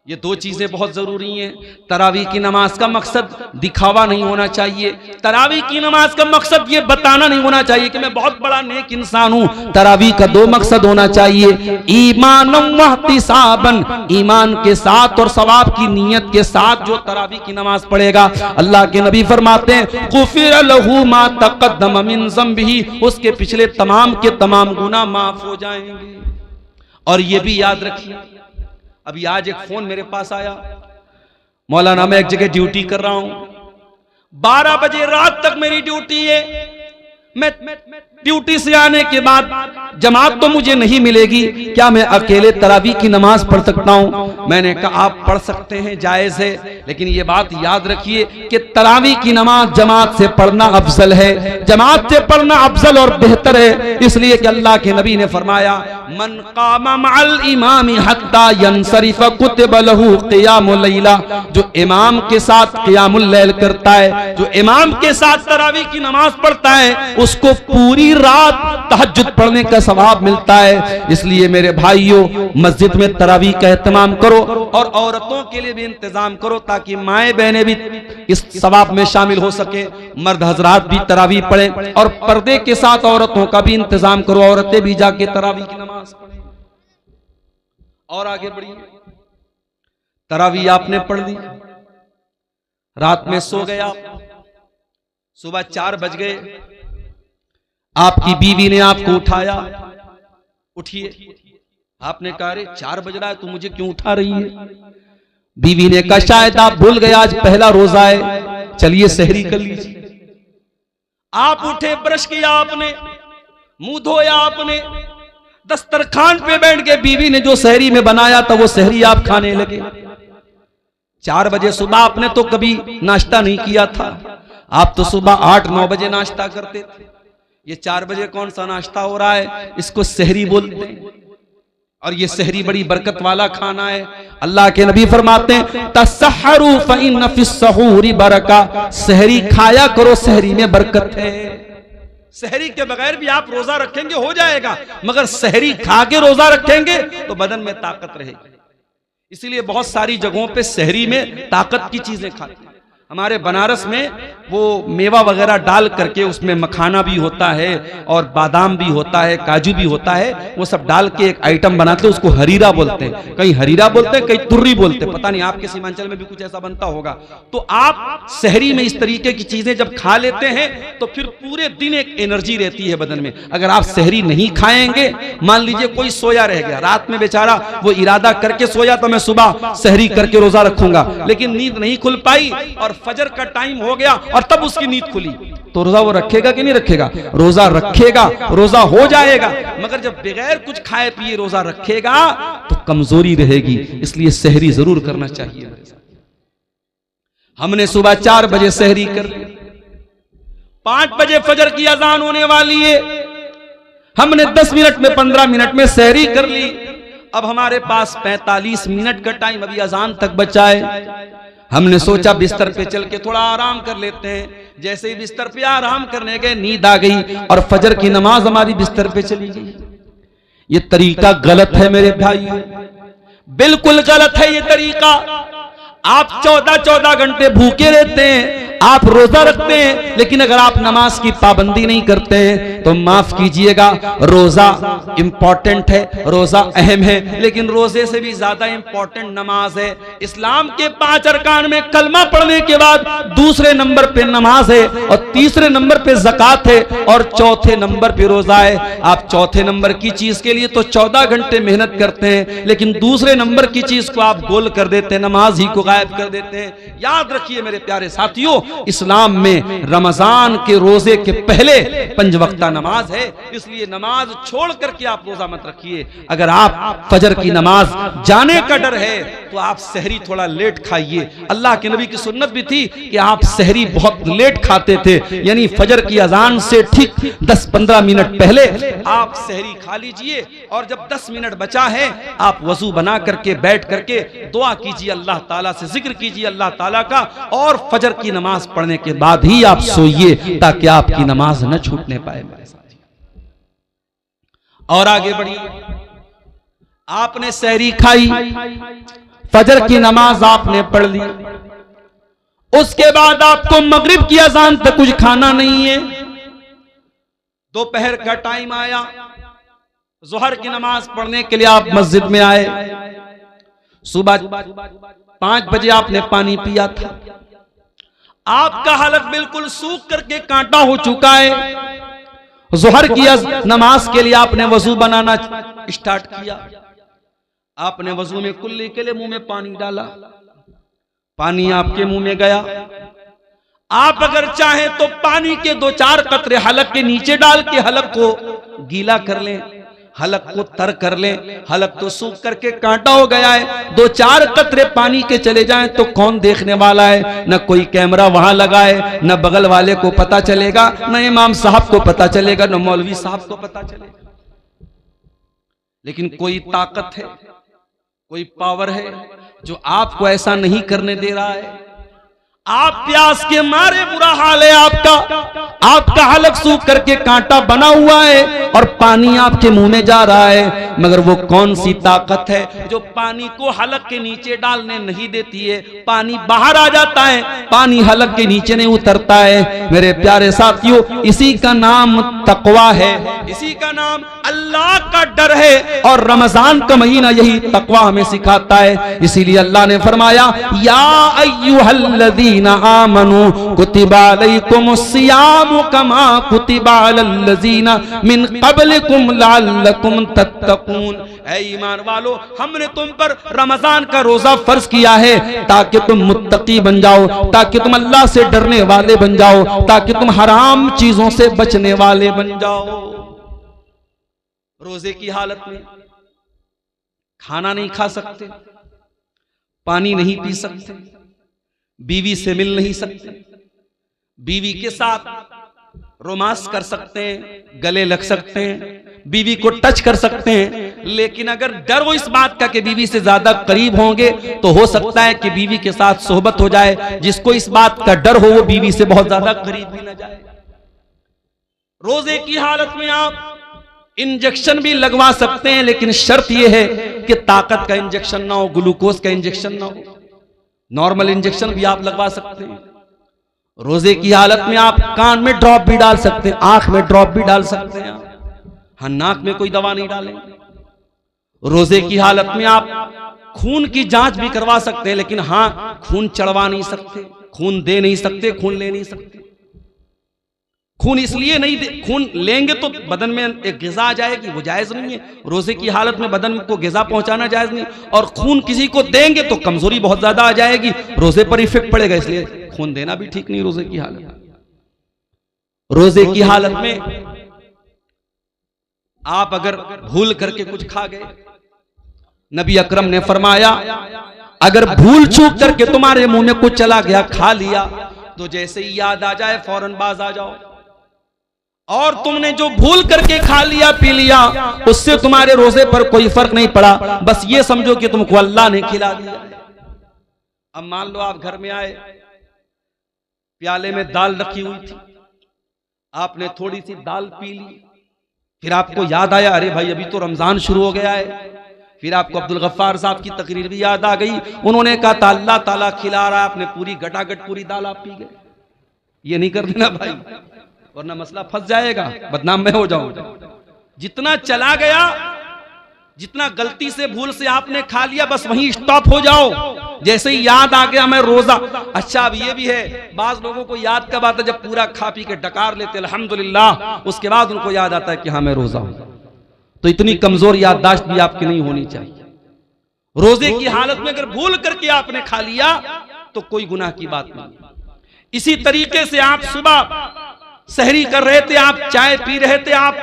ये 2 चीजें बहुत जरूरी हैं। तरावी की नमाज का मकसद दिखावा नहीं होना चाहिए, तरावी की नमाज का मकसद ये बताना नहीं होना चाहिए कि मैं बहुत बड़ा नेक इंसान हूं। तरावी का 2 मकसद होना चाहिए, ईमानन व इहतिसाबन, ईमान के साथ और सवाब की नीयत के साथ जो तरावी की नमाज पढ़ेगा, अल्लाह के नबी फरमाते हैं गुफिर लहू मा तक़द्दम मिन ज़ंबिही, उसके पिछले तमाम के तमाम गुनाह माफ हो जाएंगे। और ये भी याद रखिए, अभी आज एक फोन मेरे पास आया, मौलाना मैं एक जगह ड्यूटी कर रहा हूं, 12 बजे रात तक मेरी ड्यूटी है, मैं ड्यूटी से आने के बाद जमात तो मुझे नहीं मिलेगी, क्या मैं अकेले तरावी की नमाज पढ़ सकता हूं? मैंने कहा आप पढ़ सकते हैं, जायज है, लेकिन ये बात याद रखिए कि तरावी की नमाज जमात से पढ़ना अफजल है, जमात से पढ़ना अफजल और बेहतर है, इसलिए कि अल्लाह के नबी ने फरमाया मन कामा मअल इमामी हत्ता यंसरिफ कुतिब लहू क़ियामुल लैला, जो इमाम के साथ क़ियामुल लैल करता है, जो इमाम के साथ तरावी की नमाज पढ़ता है, उसको पूरी रात तहज्जुद पढ़ने का सवाब मिलता है। इसलिए मेरे भाइयों, मस्जिद में तरावी का एहतमाम करो और औरतों के लिए भी इंतजाम करो ताकि माएँ बहनें भी इस सवाब में शामिल हो सके, मर्द हजरात भी तरावी पढ़ें और पर्दे के साथ औरतों का भी इंतजाम करो, औरतें भी जाके तरावी की नमाज पढ़ें। और आगे बढ़िए, तरावी आपने पढ़ ली, रात में सो गया, सुबह 4 बज गए, आपकी बीवी ने आपको उठाया, उठिए, आपने कहा अरे 4 बज रहा है तो मुझे क्यों उठा रही है? बीवी ने कहा शायद आप भूल गए आज पहला रोजा है, चलिए सहरी कर लीजिए। आप उठे, ब्रश किया आपने, मुंह धोया आपने, दस्तरखान पे बैठ के बीवी ने जो सहरी में बनाया था वो सहरी आप खाने लगे। 4 बजे सुबह आपने तो कभी नाश्ता नहीं किया था, आप तो सुबह 8-9 बजे नाश्ता करते थे, ये 4 बजे कौन सा नाश्ता हो रहा है? इसको सहरी बोलते हैं और ये सहरी बड़ी बरकत वाला खाना है। अल्लाह के नबी फरमाते हैं तसहरू फइन्न फिस्सहूरी बरका, सहरी खाया करो, सहरी में बरकत है। सहरी के बगैर भी आप रोजा रखेंगे हो जाएगा, मगर सहरी खा के रोजा रखेंगे तो बदन में ताकत रहेगी। इसीलिए बहुत सारी जगहों पे सहरी में ताकत की चीजें खाते हैं। हमारे बनारस में वो मेवा वगैरह डाल करके उसमें मखाना भी होता है और बादाम भी होता है, काजू भी होता है, वो सब डाल के एक आइटम बनाते हैं, उसको हरीरा बोलते हैं। कहीं हरीरा बोलते हैं, कहीं तुर्री बोलते हैं, पता नहीं आपके सीमांचल में भी कुछ ऐसा बनता होगा। तो आप सहरी में इस तरीके की चीजें जब खा लेते हैं तो फिर पूरे दिन एक एनर्जी रहती है बदन में। अगर आप सहरी नहीं खाएंगे, मान लीजिए कोई सोया रह गया, रात में बेचारा वो इरादा करके सोया तो मैं सुबह सहरी करके रोजा रखूंगा, लेकिन नींद नहीं खुल पाई और फजर का टाइम हो गया और तब उसकी नींद खुली, तो रोजा वो रखेगा कि नहीं रखेगा? रोजा रखेगा, रोजा हो जाएगा। मगर जब बगैर कुछ खाए पिए रोजा रखेगा तो कमजोरी रहेगी। इसलिए सहरी जरूर करना चाहिए। हमने सुबह 4 बजे सहरी कर ली, 5 बजे फजर की अजान होने वाली है, हमने 10 मिनट में 15 मिनट में सहरी कर ली। अब हमारे पास 45 मिनट का टाइम अभी अजान तक बचा है। हमने सोचा बिस्तर पे चल के थोड़ा आराम कर लेते हैं। जैसे ही बिस्तर पे आराम करने गए, नींद आ गई और फजर की नमाज हमारी बिस्तर पे चली गई। ये तरीका गलत है मेरे भाई, बिल्कुल गलत है ये तरीका। आप 14-14 घंटे भूखे रहते हैं, आप रोजा रखते हैं, लेकिन अगर आप नमाज की पाबंदी नहीं करते हैं तो माफ कीजिएगा, रोजा इंपॉर्टेंट है, रोजा अहम है, लेकिन रोजे से भी ज्यादा इंपॉर्टेंट नमाज है। इस्लाम के 5 अरकान में कलमा पढ़ने के बाद दूसरे नंबर पे नमाज है और तीसरे नंबर पे ज़कात है और चौथे नंबर पे रोजा है। आप चौथे नंबर की चीज के लिए तो 14 घंटे मेहनत करते हैं, लेकिन दूसरे नंबर की चीज को आप गोल कर देते हैं, नमाज ही को गायब कर देते हैं। याद रखिए मेरे प्यारे साथियों, इस्लाम में रमजान के रोजे के पहले 5 वक्ता नमाज है, इसलिए नमाज छोड़ करके आप रोजा मत रखिए। अगर आप फजर की नमाज जाने का डर है तो आप सहरी थोड़ा लेट खाइए। अल्लाह के नबी की सुन्नत भी थी कि आप सहरी बहुत लेट खाते थे, यानी फजर की अजान से ठीक 10-15 मिनट पहले आप सहरी खा लीजिए और जब 10 मिनट बचा है आप वजू बना करके बैठ करके दुआ कीजिए, अल्लाह ताला से जिक्र कीजिए अल्लाह ताला का, और फजर की नमाज पढ़ने के बाद ही आप सोइए ताकि आपकी नमाज न छूटने पाए। और आगे बढ़िए, आपने सहरी खाई, फजर की नमाज आपने पढ़ ली, उसके बाद आपको मगरिब की अजान तक कुछ खाना नहीं है। दोपहर का टाइम आया, जोहर की नमाज पढ़ने के लिए आप मस्जिद में आए, सुबह 5 बजे आपने पानी पिया था, आपका हलक बिल्कुल सूख करके कांटा हो चुका है। जोहर की नमाज के लिए आपने वजू बनाना स्टार्ट किया, आपने वजू में कुल्ली के लिए मुंह में पानी डाला, पानी आपके मुंह में गया। आप अगर चाहें तो पानी के 2-4 कतरे हलक के नीचे डाल के हलक को गीला कर लें, हलक को तर कर लें। हलक तो सूख करके कांटा हो गया है, 2-4 कतरे पानी के चले जाएं तो कौन देखने वाला है? न कोई कैमरा वहां लगा है, न बगल वाले को पता चलेगा, न इमाम साहब को पता चलेगा, न मौलवी साहब को पता चलेगा। लेकिन कोई ताकत है, कोई पावर है जो आपको ऐसा नहीं करने दे रहा है। आप प्यास के मारे, बुरा हाल है आपका हलक सूख करके कांटा बना हुआ है और पानी आपके मुंह में जा रहा है, मगर वो कौन सी ताकत है जो पानी को हलक के नीचे डालने नहीं देती है? पानी बाहर आ जाता है, पानी हलक के नीचे नहीं उतरता है। मेरे प्यारे साथियों, इसी का नाम तकवा है, इसी का नाम अल्लाह का डर है, और रमजान का महीना यही तकवा हमें सिखाता है। इसीलिए अल्लाह ने फरमाया, या अय्युहल्लज़ीना आमनू कुतिबा अलैकुमुस्सियामु कमा कुतिबा अलल्लज़ीना मिन क़ब्लिकुम लअल्लकुम तत्तक़ून। ऐ ईमान वालो, हमने तुम पर रमजान का रोजा फर्ज किया है ताकि तुम मुत्तकी बन जाओ, ताकि तुम अल्लाह से डरने वाले बन जाओ, ताकि तुम हराम चीजों से बचने वाले बन जाओ। रोजे की हालत में खाना नहीं खा सकते, पानी नहीं पी सकते, बीवी से मिल नहीं सकते, बीवी के साथ रोमांस कर सकते हैं, गले लग सकते हैं, बीवी को टच कर सकते हैं, लेकिन अगर डर हो इस बात का कि बीवी से ज्यादा करीब होंगे तो हो सकता है कि बीवी के साथ सोहबत हो जाए। जिसको इस बात का डर हो वो बीवी से बहुत ज्यादा करीब भी न जाए। रोजे की हालत में आप इंजेक्शन भी लगवा सकते हैं, लेकिन शर्त यह है कि ताकत का इंजेक्शन ना हो, ग्लूकोज का इंजेक्शन ना हो। नॉर्मल इंजेक्शन भी आप लगवा सकते हैं, रोजे की हालत में आप कान में ड्रॉप भी डाल सकते हैं, आंख में ड्रॉप भी डाल सकते हैं, हाँ नाक में कोई दवा नहीं डालेंगे। रोजे की हालत में आप खून की जांच भी करवा सकते हैं, लेकिन हाँ खून चढ़वा नहीं सकते, खून दे नहीं सकते, खून ले नहीं सकते। खून इसलिए नहीं दे, खून लेंगे तो बदन में एक ग़िज़ा आ जाएगी, वो जायज नहीं है। रोजे की हालत में बदन को ग़िज़ा पहुंचाना जायज नहीं, और खून किसी को देंगे तो कमजोरी बहुत ज्यादा आ जाएगी, रोजे पर इफेक्ट पड़ेगा, इसलिए खून देना भी ठीक नहीं रोजे की हालत। रोजे की हालत में आप अगर भूल करके कुछ खा गए, नबी अकरम ने फरमाया अगर भूल चूक करके तुम्हारे मुंह में कुछ चला गया, खा लिया, तो जैसे ही याद आ जाए फौरन बाज आ जाओ। और तुमने जो भूल करके खा लिया पी लिया, उससे तुम्हारे रोजे पर कोई फर्क नहीं पड़ा, बस ये समझो कि तुमको अल्लाह ने खिला दिया। अब मान लो आप घर में आए, प्याले में दाल रखी हुई थी, आपने थोड़ी सी दाल पी ली, फिर आपको याद आया अरे भाई अभी तो रमजान शुरू हो गया है, फिर आपको अब्दुल गफ्फार साहब की तकरीर भी याद आ गई, उन्होंने कहा था अल्लाह ताला खिला रहा है, आपने पूरी गटागट पूरी दाल आप पी गए। ये नहीं कर देना भाई, वरना मसला फंस जाएगा, बदनाम मैं हो जाऊंगा। जितना चला गया, जितना गलती से भूल से आपने खा लिया, बस वहीं स्टॉप हो जाओ। जैसे ही याद आ गया मैं रोजा, अच्छा अब ये भी है, बाज लोगों को याद कब आता है जब पूरा खा पी के डकार लेते अल्हम्दुलिल्लाह, उसके बाद उनको याद आता है कि हाँ मैं रोजा हूं। तो इतनी कमजोर याददाश्त भी आपकी नहीं होनी चाहिए। रोजे की हालत में अगर भूल करके आपने खा लिया तो कोई गुनाह की बात नहीं। इसी तरीके से आप सुबह सहरी कर रहे थे, आप चाय पी रहे थे, आप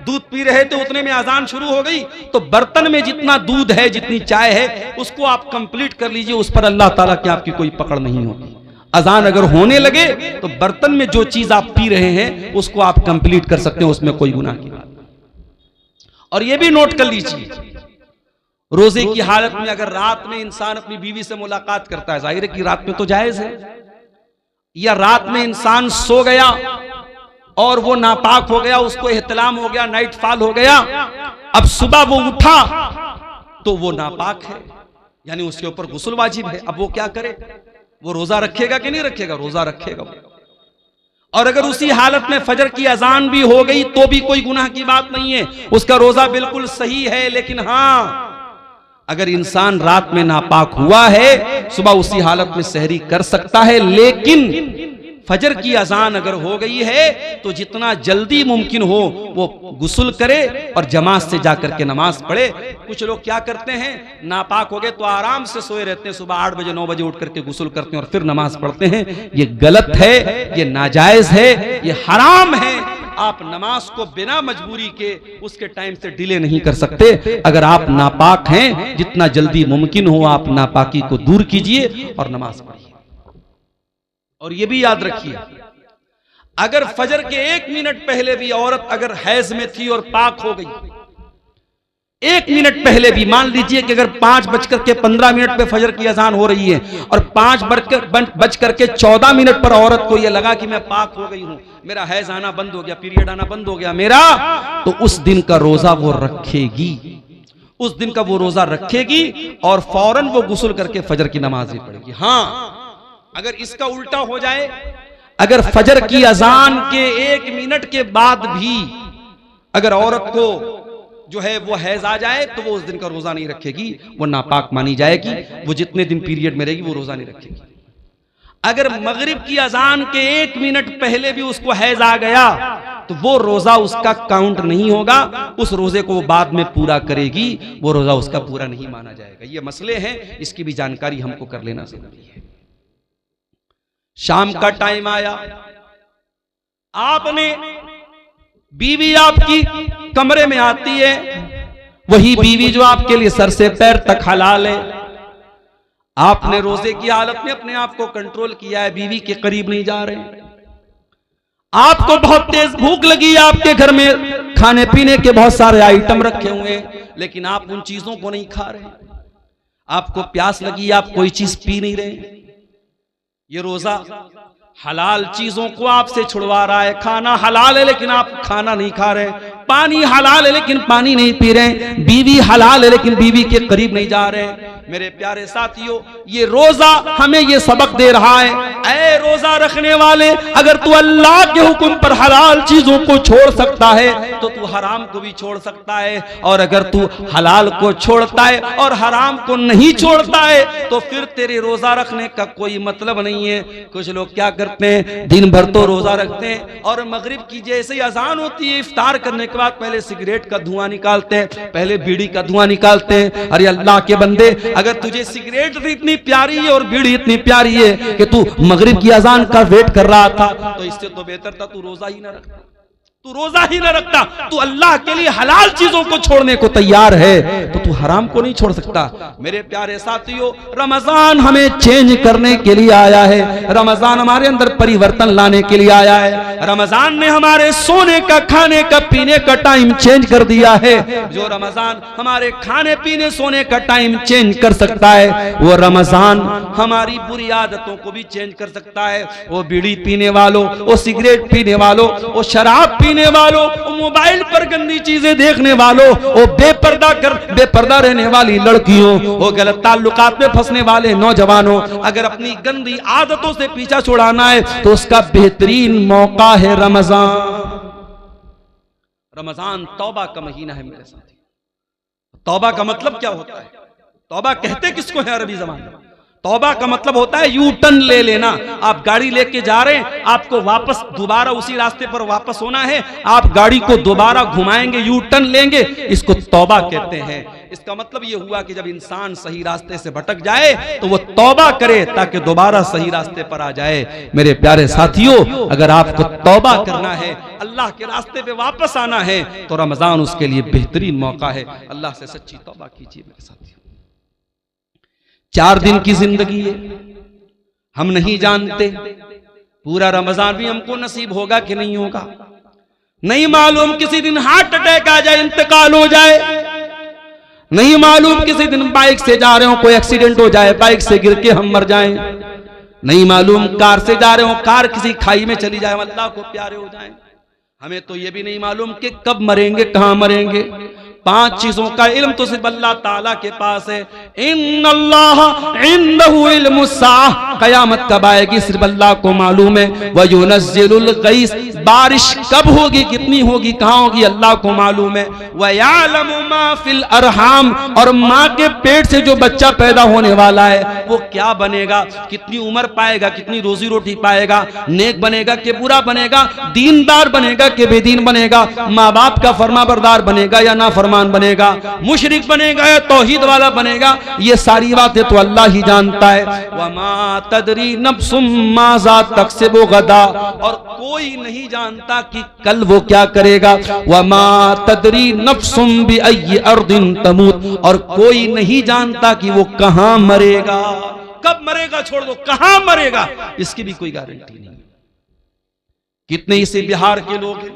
दूध पी रहे थे, उतने में अजान शुरू हो गई, तो बर्तन में जितना दूध है, जितनी चाय है, उसको आप कंप्लीट कर लीजिए, उस पर अल्लाह ताला की आपकी कोई पकड़ नहीं होगी। अजान अगर होने लगे तो बर्तन में जो चीज आप पी रहे हैं उसको आप कंप्लीट कर सकते हैं, उसमें कोई गुनाह की बात नहीं। और ये भी नोट कर लीजिए, रोजे की हालत में अगर रात में इंसान अपनी बीवी से मुलाकात करता है, जाहिर है कि रात में तो जायज है, या रात में इंसान सो गया और वो नापाक हो गया, उसको एहतलाम हो गया, नाइट फॉल हो गया, अब सुबह वो उठा तो वो नापाक है, यानी उसके ऊपर गुस्ल वाजिब है। अब वो क्या करे, वो रोजा रखेगा कि नहीं रखेगा? रोजा रखेगा। और अगर उसी हालत में फजर की अजान भी हो गई तो भी कोई गुनाह की बात नहीं है, उसका रोजा बिल्कुल सही है। लेकिन हाँ, अगर इंसान रात में नापाक हुआ है, सुबह उसी हालत में सहरी कर सकता है, लेकिन फजर की अजान अगर हो गई है तो जितना जल्दी मुमकिन हो वो गुस्ल करे और जमात से जाकर के नमाज पढ़े। कुछ लोग क्या करते हैं, नापाक हो गए तो आराम से सोए रहते हैं, सुबह 8 बजे 9 बजे उठ करके गुस्ल करते हैं और फिर नमाज पढ़ते हैं। ये गलत है, ये नाजायज है, ये हराम है। आप नमाज को बिना मजबूरी के उसके टाइम से डिले नहीं कर सकते। अगर आप नापाक हैं, जितना जल्दी मुमकिन हो आप नापाकी को दूर कीजिए और नमाज पढ़िए। और ये भी याद रखिए, अगर फजर के 1 मिनट पहले भी औरत अगर हैज में थी और पाक हो गई, 1 मिनट पहले भी, मान लीजिए कि अगर 5:15 पे फजर की अजान हो रही है और 5:14 पर औरत को यह लगा कि मैं पाक हो गई हूं, मेरा हैज आना बंद हो गया, पीरियड आना बंद हो गया मेरा, तो उस दिन का रोजा वो रखेगी, उस दिन का वो रोजा रखेगी और फौरन वो गुस्ल करके फजर की नमाज भी पढ़ेगी। हाँ, अगर इसका उल्टा हो जाए, अगर फजर की अजान के 1 मिनट के बाद भी अगर औरत को जो है वो हैज आ जाए तो वो उस दिन का रोजा नहीं रखेगी, वो नापाक मानी जाएगी, वो जितने दिन पीरियड में रहेगी वो रोजा नहीं रखेगी। अगर मगरिब की अजान के 1 मिनट पहले भी उसको हैज आ गया तो वो रोजा उसका काउंट नहीं होगा, उस रोजे को वो बाद में पूरा करेगी, वो रोजा उसका पूरा नहीं माना जाएगा। ये मसले हैं, इसकी भी जानकारी हमको कर लेना जरूरी है। शाम का टाइम आया, आपने, बीवी आपकी कमरे में आती है, वही बीवी जो आपके लिए सर से पैर तक हलाल है, आपने रोजे की हालत में अपने आप को कंट्रोल किया है, बीवी के करीब नहीं जा रहे, आपको बहुत तेज भूख लगी है, आपके घर में खाने पीने के बहुत सारे आइटम रखे हुए हैं, लेकिन आप उन चीजों को नहीं खा रहे, आपको प्यास लगी, आप कोई चीज पी नहीं रहे। ये रोजा हलाल चीजों को आपसे छुड़वा रहा है, खाना हलाल है लेकिन आप खाना नहीं खा रहे, पानी हलाल है लेकिन पानी नहीं पी रहे, बीवी हलाल है लेकिन बीवी के करीब नहीं जा रहे। मेरे प्यारे साथियों, ये रोजा हमें ये सबक दे रहा है, ऐ रोजा रखने वाले, अगर तू अल्लाह के हुक्म पर हलाल चीजों को छोड़ सकता है तो तू हराम को भी छोड़ सकता है, और अगर तू हलाल को छोड़ता है और हराम को नहीं छोड़ता है तो फिर तेरे रोजा रखने का कोई मतलब नहीं है। कुछ लोग क्या करते हैं, दिन भर तो रोजा रखते हैं और मगरिब की जैसे ही अजान होती है, इफ्तार करने के बाद पहले सिगरेट का धुआं निकालते हैं, पहले बीड़ी का धुआं निकालते हैं। अरे अल्लाह के बंदे, अगर तुझे सिगरेट इतनी प्यारी है और बीड़ी इतनी प्यारी है कि तू मगरिब की अजान का वेट कर रहा था, तो इससे तो बेहतर था तू रोजा ही ना रखता, तू रोजा ही ना रखता। तू अल्लाह के लिए हलाल चीजों को छोड़ने को तैयार है तो तू हराम को नहीं छोड़ सकता। मेरे प्यारे साथियों, रमजान हमें चेंज करने के लिए आया है, रमजान हमारे अंदर परिवर्तन लाने के लिए आया है। रमजान ने हमारे सोने का, खाने का, पीने का टाइम चेंज कर दिया है। जो रमजान हमारे खाने पीने सोने का टाइम चेंज कर सकता है, वो रमजान हमारी बुरी आदतों को भी चेंज कर सकता है। वो बीड़ी पीने वालों, वो सिगरेट पीने वालों, वो शराब पीने वालों, मोबाइल पर गंदी चीजें देखने वालों, वो बेपर्दा रहने वाली लड़कियों, वो गलत ताल्लुकात में फंसने वाले नौजवानों, अगर अपनी गंदी आदतों से पीछा छुड़ाना है तो उसका बेहतरीन मौका है रमजान। रमजान तौबा का महीना है मेरे साथी। तौबा का मतलब क्या होता है? तौबा कहते किसको है अरबी ज़बान में? तौबा का मतलब होता है यू टर्न ले लेना। आप गाड़ी लेके जा रहे हैं, आपको वापस दोबारा उसी रास्ते पर वापस होना है, आप गाड़ी को दोबारा घुमाएंगे, यू टर्न लेंगे, इसको तौबा कहते हैं। इसका मतलब यह हुआ कि जब इंसान सही रास्ते से भटक जाए तो वो तौबा करे ताकि दोबारा सही रास्ते पर आ जाए। मेरे प्यारे साथियों, अगर आपको तौबा करना है, अल्लाह के रास्ते पे वापस आना है, तो रमजान उसके लिए बेहतरीन मौका है। अल्लाह से सच्ची तौबा कीजिए मेरे साथियों। 4 दिन की जिंदगी है, हम नहीं जानते पूरा रमजान भी हमको नसीब होगा कि नहीं होगा, नहीं मालूम। किसी दिन हार्ट अटैक आ जाए, इंतकाल हो जाए, नहीं मालूम। किसी दिन बाइक से जा रहे हो, कोई एक्सीडेंट हो जाए, बाइक से गिर के हम मर जाएं, नहीं मालूम। कार से जा रहे हो, कार किसी खाई में चली जाए, अल्लाह को प्यारे हो जाए। हमें तो ये भी नहीं मालूम कि कब मरेंगे, कहां मरेंगे। 5 चीजों का इल्म तो सिर्फ अल्लाह ताला के पास है। इन्नल्लाह इंदहु इल्मुस्साह, कयामत कब आएगी सिर्फ अल्लाह को मालूम है। व युनज़्ज़िलुल गैस, बारिश कब होगी, कितनी होगी, कहां होगी, अल्लाह को मालूम है। व यअलमु मा फिल अरहाम, और मां के पेट से जो बच्चा पैदा होने वाला है वो क्या बनेगा, कितनी उम्र पाएगा, कितनी रोजी रोटी पाएगा, नेक बनेगा कि बुरा बनेगा, दीनदार बनेगा कि बेदीन बनेगा, माँ बाप का फरमाबरदार बनेगा या ना फरमान बनेगा, मुशरिक बनेगा या तौहीद वाला बनेगा, ये सारी बातें तो अल्लाह ही जानता है। वमा तदरी नफ्सुम माज़ा तक्सिबु गदा, और कोई नहीं जानता कि कल वो क्या करेगा। वमा तदरी नफ्सुम बिअय्यि अर्दिन तमूत, और कोई नहीं जानता कि वो कहां मरेगा, कब मरेगा छोड़ दो, कहां मरेगा इसकी भी कोई गारंटी नहीं। कितने इसे बिहार के लोग हैं,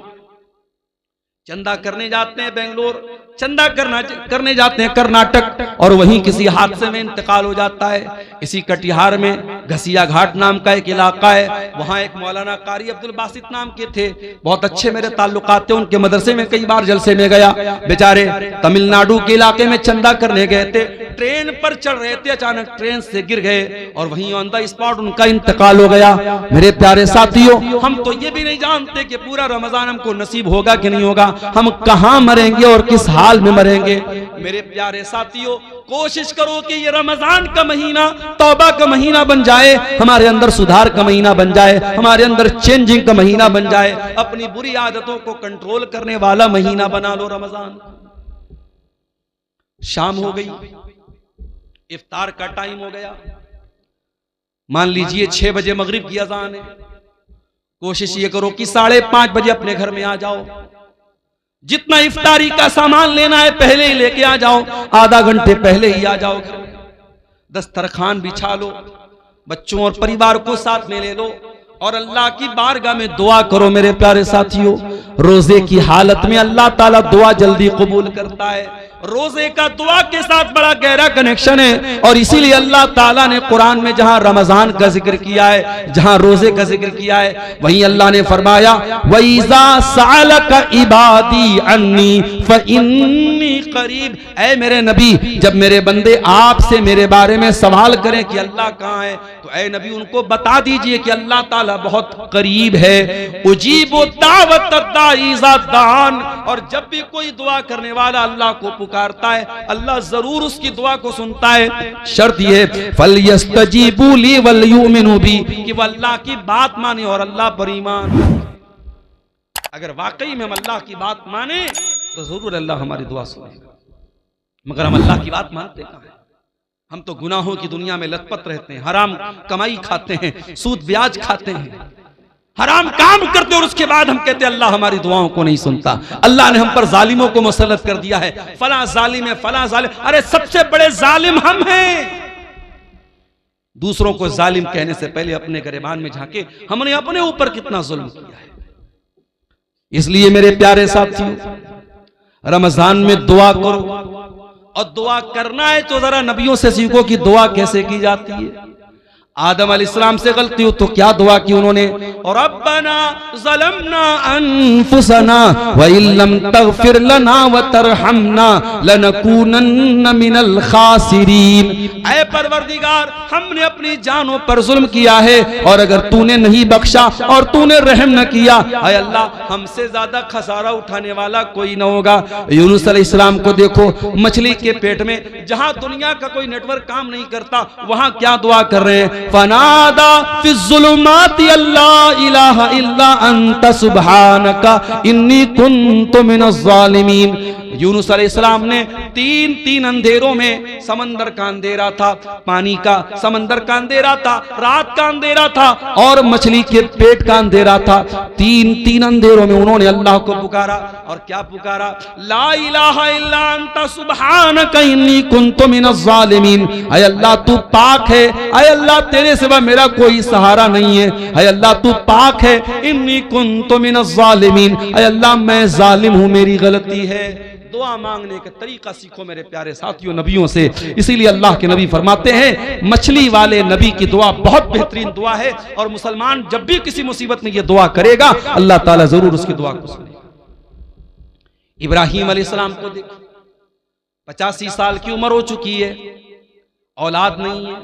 चंदा करने जाते हैं बेंगलोर, चंदा करने जाते हैं कर्नाटक, और वहीं किसी हादसे में इंतकाल हो जाता है। इसी कटिहार में घसिया घाट नाम का एक इलाका है, वहां एक मौलाना कारी अब्दुल बासित नाम के थे, बहुत अच्छे मेरे ताल्लुकात थे, उनके मदरसे में कई बार जलसे में गया। बेचारे तमिलनाडु के इलाके में चंदा करने गए थे, ट्रेन पर चढ़ रहे थे, अचानक ट्रेन से गिर गए और वहीं ऑन द स्पॉट उनका इंतकाल हो गया। मेरे प्यारे साथियों, हम तो ये भी नहीं जानते कि पूरा रमजान हमको नसीब होगा कि नहीं होगा, हम कहां मरेंगे और किस हाल में मरेंगे। मेरे प्यारे साथियों, कोशिश करो कि ये रमजान का महीना तौबा का महीना बन जाए, हमारे अंदर सुधार का महीना बन जाए, हमारे अंदर चेंजिंग का महीना बन जाए, अपनी बुरी आदतों को कंट्रोल करने वाला महीना बना लो रमजान। शाम हो गई, इफ्तार का टाइम हो गया, मान लीजिए 6 बजे मगरिब की अजान है। कोशिश ये करो कि 5:30 बजे अपने घर में आ जाओ, जितना इफ्तारी का सामान लेना है पहले ही लेके आ जाओ, आधा घंटे पहले ही आ जाओ घर में। दस्तरखान बिछा लो, बच्चों और परिवार को साथ में ले लो, और अल्लाह की बारगाह में दुआ करो मेरे प्यारे साथियों। रोजे की हालत में अल्लाह ताला दुआ जल्दी कबूल करता है। रोजे का दुआ के साथ बड़ा गहरा कनेक्शन है और इसीलिए अल्लाह ताला ने कुरान में जहां रमजान का जिक्र किया है, जहां रोजे का जिक्र किया है, वहीं अल्लाह ने फरमाया वइज़ा सअलका इबादी अन्नी फइन्नी करीब। ऐ मेरे नबी, जब मेरे बंदे आपसे मेरे बारे में सवाल करें कि अल्लाह कहाँ है, तो ऐ नबी उनको बता दीजिए कि अल्लाह ताला बहुत करीब है। उजीबु दावत दाई इज़ा दान। और जब भी कोई दुआ करने वाला अल्लाह को पुकारता है, अल्लाह जरूर उसकी दुआ को सुनता है। शर्त यह फलयस्तजीबू ली वलयुमिनु बी, कि वह अल्लाह की बात माने और अल्लाह पर ईमान। अगर वाकई में हम अल्लाह की बात माने तो जरूर अल्लाह हमारी दुआ सुनेगा। मगर हम अल्लाह की बात मानते कहां हैं? हम तो गुनाहों की दुनिया में लथपथ रहते हैं, हराम कमाई खाते हैं, सूद ब्याज खाते हैं, हराम काम करते और उसके बाद हम कहते हैं अल्लाह हमारी दुआओं को नहीं सुनता। अल्लाह ने हम पर जालिमों को मुसल्लत कर दिया है, फला जालिम है, फला जालिम। अरे सबसे बड़े जालिम हम हैं। दूसरों को जालिम कहने से पहले अपने गिरबान में झांके हमने अपने ऊपर कितना जुल्म किया है। इसलिए मेरे प्यारे साथियों, रमजान में दुआ करो, और दुआ करना है तो जरा नबियों से सीखो कि दुआ कैसे की जाती है। आदम अलैहिस्सलाम से गलती हो तो क्या दुआ की उन्होंने? और रब्बना ज़लमना अनफुसना व इल्लम तगफिर लना व तरहमना लनकूनन्न मिनल खासिरीन। ऐ परवरदिगार, हमने अपनी जानों पर जुल्म किया है और अगर तूने नहीं बख्शा और तूने रहम न किया, ऐ अल्लाह हमसे ज्यादा खसारा उठाने वाला कोई न होगा। यूनुस अलैहिस्सलाम को देखो, मछली के पेट में, जहां दुनिया का कोई नेटवर्क काम नहीं करता, वहां क्या दुआ कर रहे हैं? फनादा फिज़्ज़ुलुमाति अल्ला इलाहा इल्ला अंता सुब्हानका इन्नी कुन्तु मिनज़ ज़ालिमीन। यूनुस अलैहिस्सलाम ने तीन अंधेरों में, समंदर का अंधेरा था, पानी का, समंदर का अंधेरा था, रात का अंधेरा था और मछली के पेट का अंधेरा था। तीन अंधेरों में उन्होंने अल्लाह को पुकारा। और क्या पुकारा? ला इलाहा इल्ला अंता सुब्हानका इन्नी कुन्तु मिनज़ ज़ालिमीन। ऐ अल्लाह तू पाक है, ऐ अल्लाह तेरे सिवा मेरा कोई सहारा नहीं है, ऐ अल्लाह तू पाक है। इन्नी कुन्तु मिनज़ ज़ालिमीन, ऐ अल्लाह मैं जालिम हूं, मेरी गलती है। दुआ मांगने का तरीका सीखो मेरे प्यारे साथियों नबियों से। इसीलिए अल्लाह के नबी फरमाते हैं मछली वाले नबी की दुआ बहुत बेहतरीन दुआ है, और मुसलमान जब भी किसी मुसीबत में ये दुआ करेगा अल्लाह ताला जरूर उसकी दुआ को सुनेगा। इब्राहिम अलैहिस्सलाम को देखो, 85 साल की उम्र हो चुकी है, औलाद नहीं है।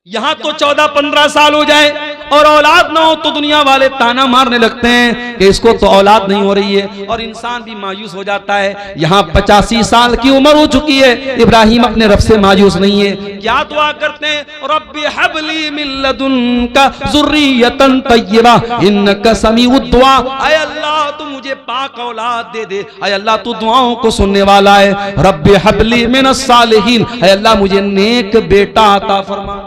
यहां तो 14-15 साल हो जाए और औलाद ना हो तो दुनिया वाले ताना मारने लगते हैं कि इसको तो औलाद नहीं हो रही है, और इंसान भी मायूस हो जाता है। यहाँ 85 साल की उम्र हो चुकी है, इब्राहिम अपने रब से मायूस नहीं है। क्या दुआ करते हैं? रब्बी हबली मिन लदुनका ज़ुर्रियतन तय्यबा इन्नका समीउद दुआ। ऐ अल्लाह तू मुझे पाक औलाद दे दे, ऐ अल्लाह तू दुआओं को सुनने वाला है। रब्बी हबली मिनस सालिहीन, ऐ अल्लाह मुझे नेक बेटा अता फरमा।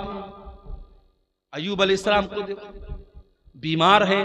अय्यूब अलैहिस्सलाम को देखो, बीमार है,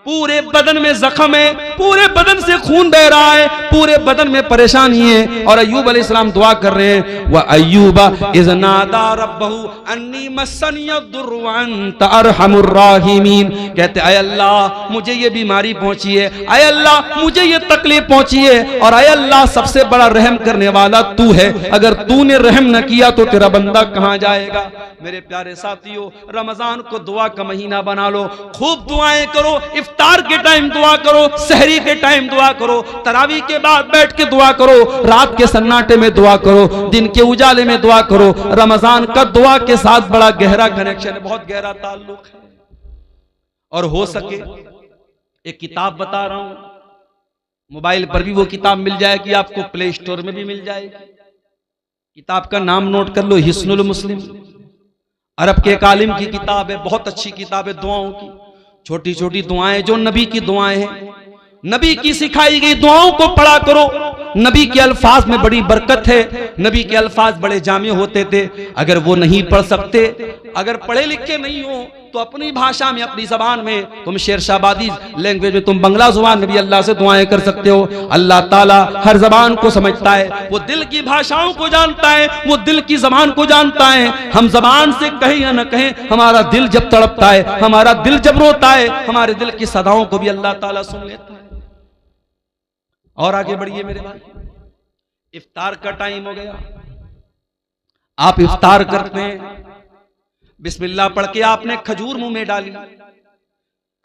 पूरे बदन में जख्म है, पूरे बदन से खून बह रहा है, पूरे बदन में परेशानी है, और अय्यूब अलैहिस्सलाम दुआ कर रहे हैं। वह अय्यूबा इज़ नादा रब्बहू अन्नी मस्सनियद्दुर्रु व अंता अरहमुर राहिमीन। कहते ऐ अल्लाह मुझे ये बीमारी पहुंची है, ऐ अल्लाह मुझे ये तकलीफ पहुंची है, और ऐ अल्लाह सबसे बड़ा रहम करने वाला तू है। अगर तूने रहम न किया तो तेरा बंदा कहां जाएगा? मेरे प्यारे साथियों, रमजान को दुआ का महीना बना लो, खूब दुआएं करो। इफ्तार के टाइम दुआ करो, सहरी के टाइम दुआ करो, तरावी के बाद बैठ के दुआ करो, रात के सन्नाटे में दुआ करो, दिन के उजाले में दुआ करो। रमजान का दुआ के साथ बड़ा गहरा कनेक्शन है, बहुत गहरा ताल्लुक है। और हो सके एक किताब बता रहा हूं, मोबाइल पर भी वो किताब मिल जाएगी आपको, प्ले स्टोर में भी मिल जाएगी। किताब का नाम नोट कर लो, हिस्नुल मुस्लिम। अरब के एक आलिम की किताब है, बहुत अच्छी किताब है दुआओं की। छोटी छोटी दुआएं जो नबी की दुआएं हैं, नबी की सिखाई गई दुआओं को पढ़ा करो। नबी के अल्फाज में बड़ी बरकत है, नबी के अल्फाज बड़े जामे होते थे। अगर वो नहीं पढ़ सकते, अगर पढ़े लिखे नहीं हो तो अपनी भाषा में, अपनी जबान में, तुम शेरशाबादी लैंग्वेज में, तुम बंगला जुबान में भी अल्लाह से दुआएं कर सकते हो। अल्लाह ताला हर जबान को समझता है, वो दिल की भाषाओं को जानता है, वो दिल की जबान को जानता है। हम जबान से कहें या न कहें, हमारा दिल जब तड़पता है, हमारा दिल जब रोता है, हमारे दिल की सदाओं को भी अल्लाह ताला सुन लेता है। और आगे बढ़िए मेरे भाई, इफ्तार का टाइम हो गया। आप इफ्तार करते हैं, बिस्मिल्लाह पढ़ के आपने खजूर मुंह में डाली,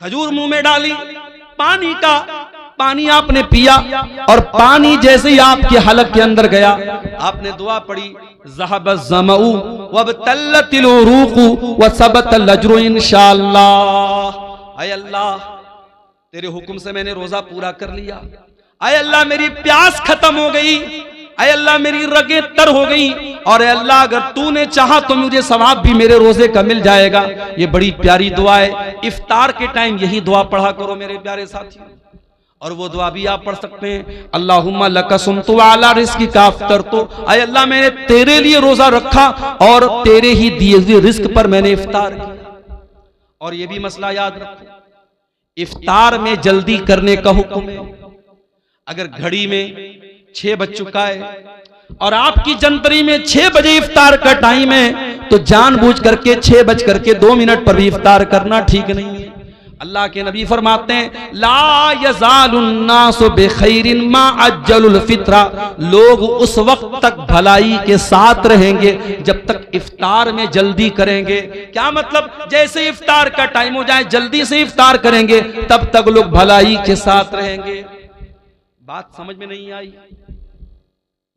खजूर मुंह में डाली, पानी आपने पिया, और पानी जैसे ही आपके हलक के अंदर गया, आपने दुआ पढ़ी, ज़हबज़ ज़मऊ वबतल्लतिल उरूक़ु वसबतल अज्रु इंशाअल्लाह। ऐ अल्लाह, तेरे हुक्म से मैंने रोजा पूरा कर लिया। ऐ अल्लाह, मेरी प्यास खत्म हो गई। ऐ अल्लाह, मेरी रगें तर हो गई। और अल्लाह, अगर तूने चाहा तो मुझे सवाब भी मेरे रोजे का मिल जाएगा। ये बड़ी प्यारी दुआ है। इफ्तार के टाइम यही दुआ पढ़ा करो मेरे प्यारे साथियों। और वो दुआ भी आप पढ़ सकते हैं, अल्लाहुम्मा लका सुमतु अला रिज़्क़िका अफ़्तरतु। ऐ अल्लाह, मैंने तेरे लिए रोजा रखा और तेरे ही दिए हुए रिस्क पर मैंने इफ्तार किया। और ये भी मसला याद रखो, इफ्तार में जल्दी करने का हुक्म है। अगर घड़ी में 6 बज चुका है और आपकी जंतरी में 6 बजे इफ्तार का टाइम है, तो जानबूझ करके 6 बज करके 2 मिनट पर भी इफ्तार करना ठीक नहीं है। अल्लाह के नबी फरमाते हैं, ला यज़ालुन्नासु बिखैरिन मा अज्जलुल फित्रा। लोग उस वक्त तक भलाई के साथ रहेंगे जब तक इफ्तार में जल्दी करेंगे। क्या मतलब? जैसे इफ्तार का टाइम हो जाए, जल्दी से इफ्तार करेंगे, तब तक लोग भलाई के साथ रहेंगे। बात समझ में नहीं आई?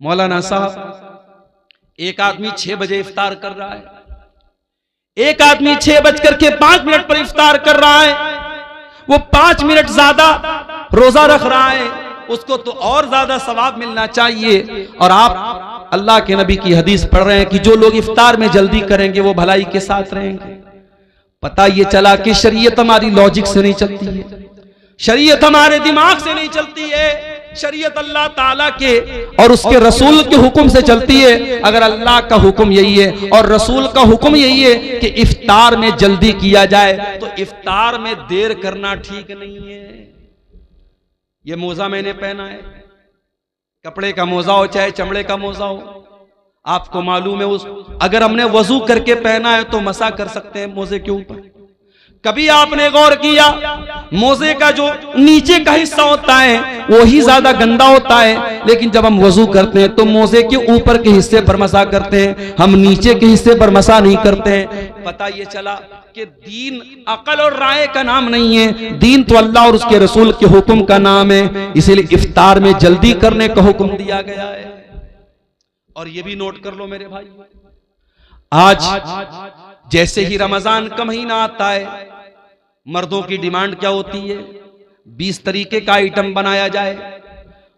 मौलाना साहब, एक आदमी 6 बजे इफ्तार कर रहा है, एक आदमी 6 बजकर के 5 मिनट पर इफ्तार कर रहा है, वो 5 मिनट ज्यादा रोजा रख रहा है, उसको तो और ज्यादा सवाब मिलना चाहिए। और आप अल्लाह के नबी की हदीस पढ़ रहे हैं कि जो लोग इफ्तार में जल्दी करेंगे वो भलाई के साथ रहेंगे। पता ये चला कि शरीयत हमारी लॉजिक से नहीं चलती है, शरीयत हमारे दिमाग से नहीं चलती है, शरीयत अल्लाह ताला के और उसके रसूल के हुक्म से चलती है। अगर अल्लाह का हुक्म यही है और रसूल का हुक्म यही है कि इफ्तार में जल्दी किया जाए, तो इफ्तार में देर करना ठीक नहीं है। ये मोजा मैंने पहना है, कपड़े का मोजा हो चाहे चमड़े का मोजा हो, आपको मालूम है अगर हमने वजू करके पहना है तो मसा कर सकते हैं मोजे के ऊपर। कभी आपने गौर किया, मोजे का जो नीचे का हिस्सा होता है वो ही ज्यादा गंदा होता है, लेकिन जब हम वजू करते हैं तो मोजे के ऊपर के हिस्से पर मसा करते हैं, हम नीचे के हिस्से पर मसा नहीं करते हैं। पता ये चला कि दीन अकल और राय का नाम नहीं है, दीन तो अल्लाह और उसके रसूल के हुक्म का नाम है। इसीलिए इफ्तार में जल्दी करने का हुक्म दिया गया है। और ये भी नोट कर लो मेरे भाई, आज जैसे ही रमजान का महीना आता है, मर्दों की डिमांड क्या होती है? 20 तरीके का आइटम बनाया जाए।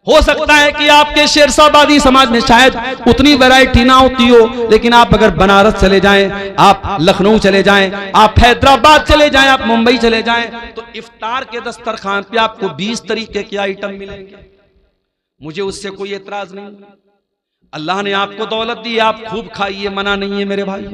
हो सकता है कि आपके शेरशाबादी समाज में शायद उतनी वैरायटी ना होती हो, लेकिन आप अगर बनारस चले जाएं, आप लखनऊ चले जाएं, आप हैदराबाद चले जाएं, आप मुंबई चले जाएं, तो इफ्तार के दस्तरखान पे आपको 20 तरीके के आइटम मिलेंगे। मुझे उससे कोई एतराज नहीं। अल्लाह ने आपको दौलत दी, आप खूब खाइए, मना नहीं है मेरे भाई।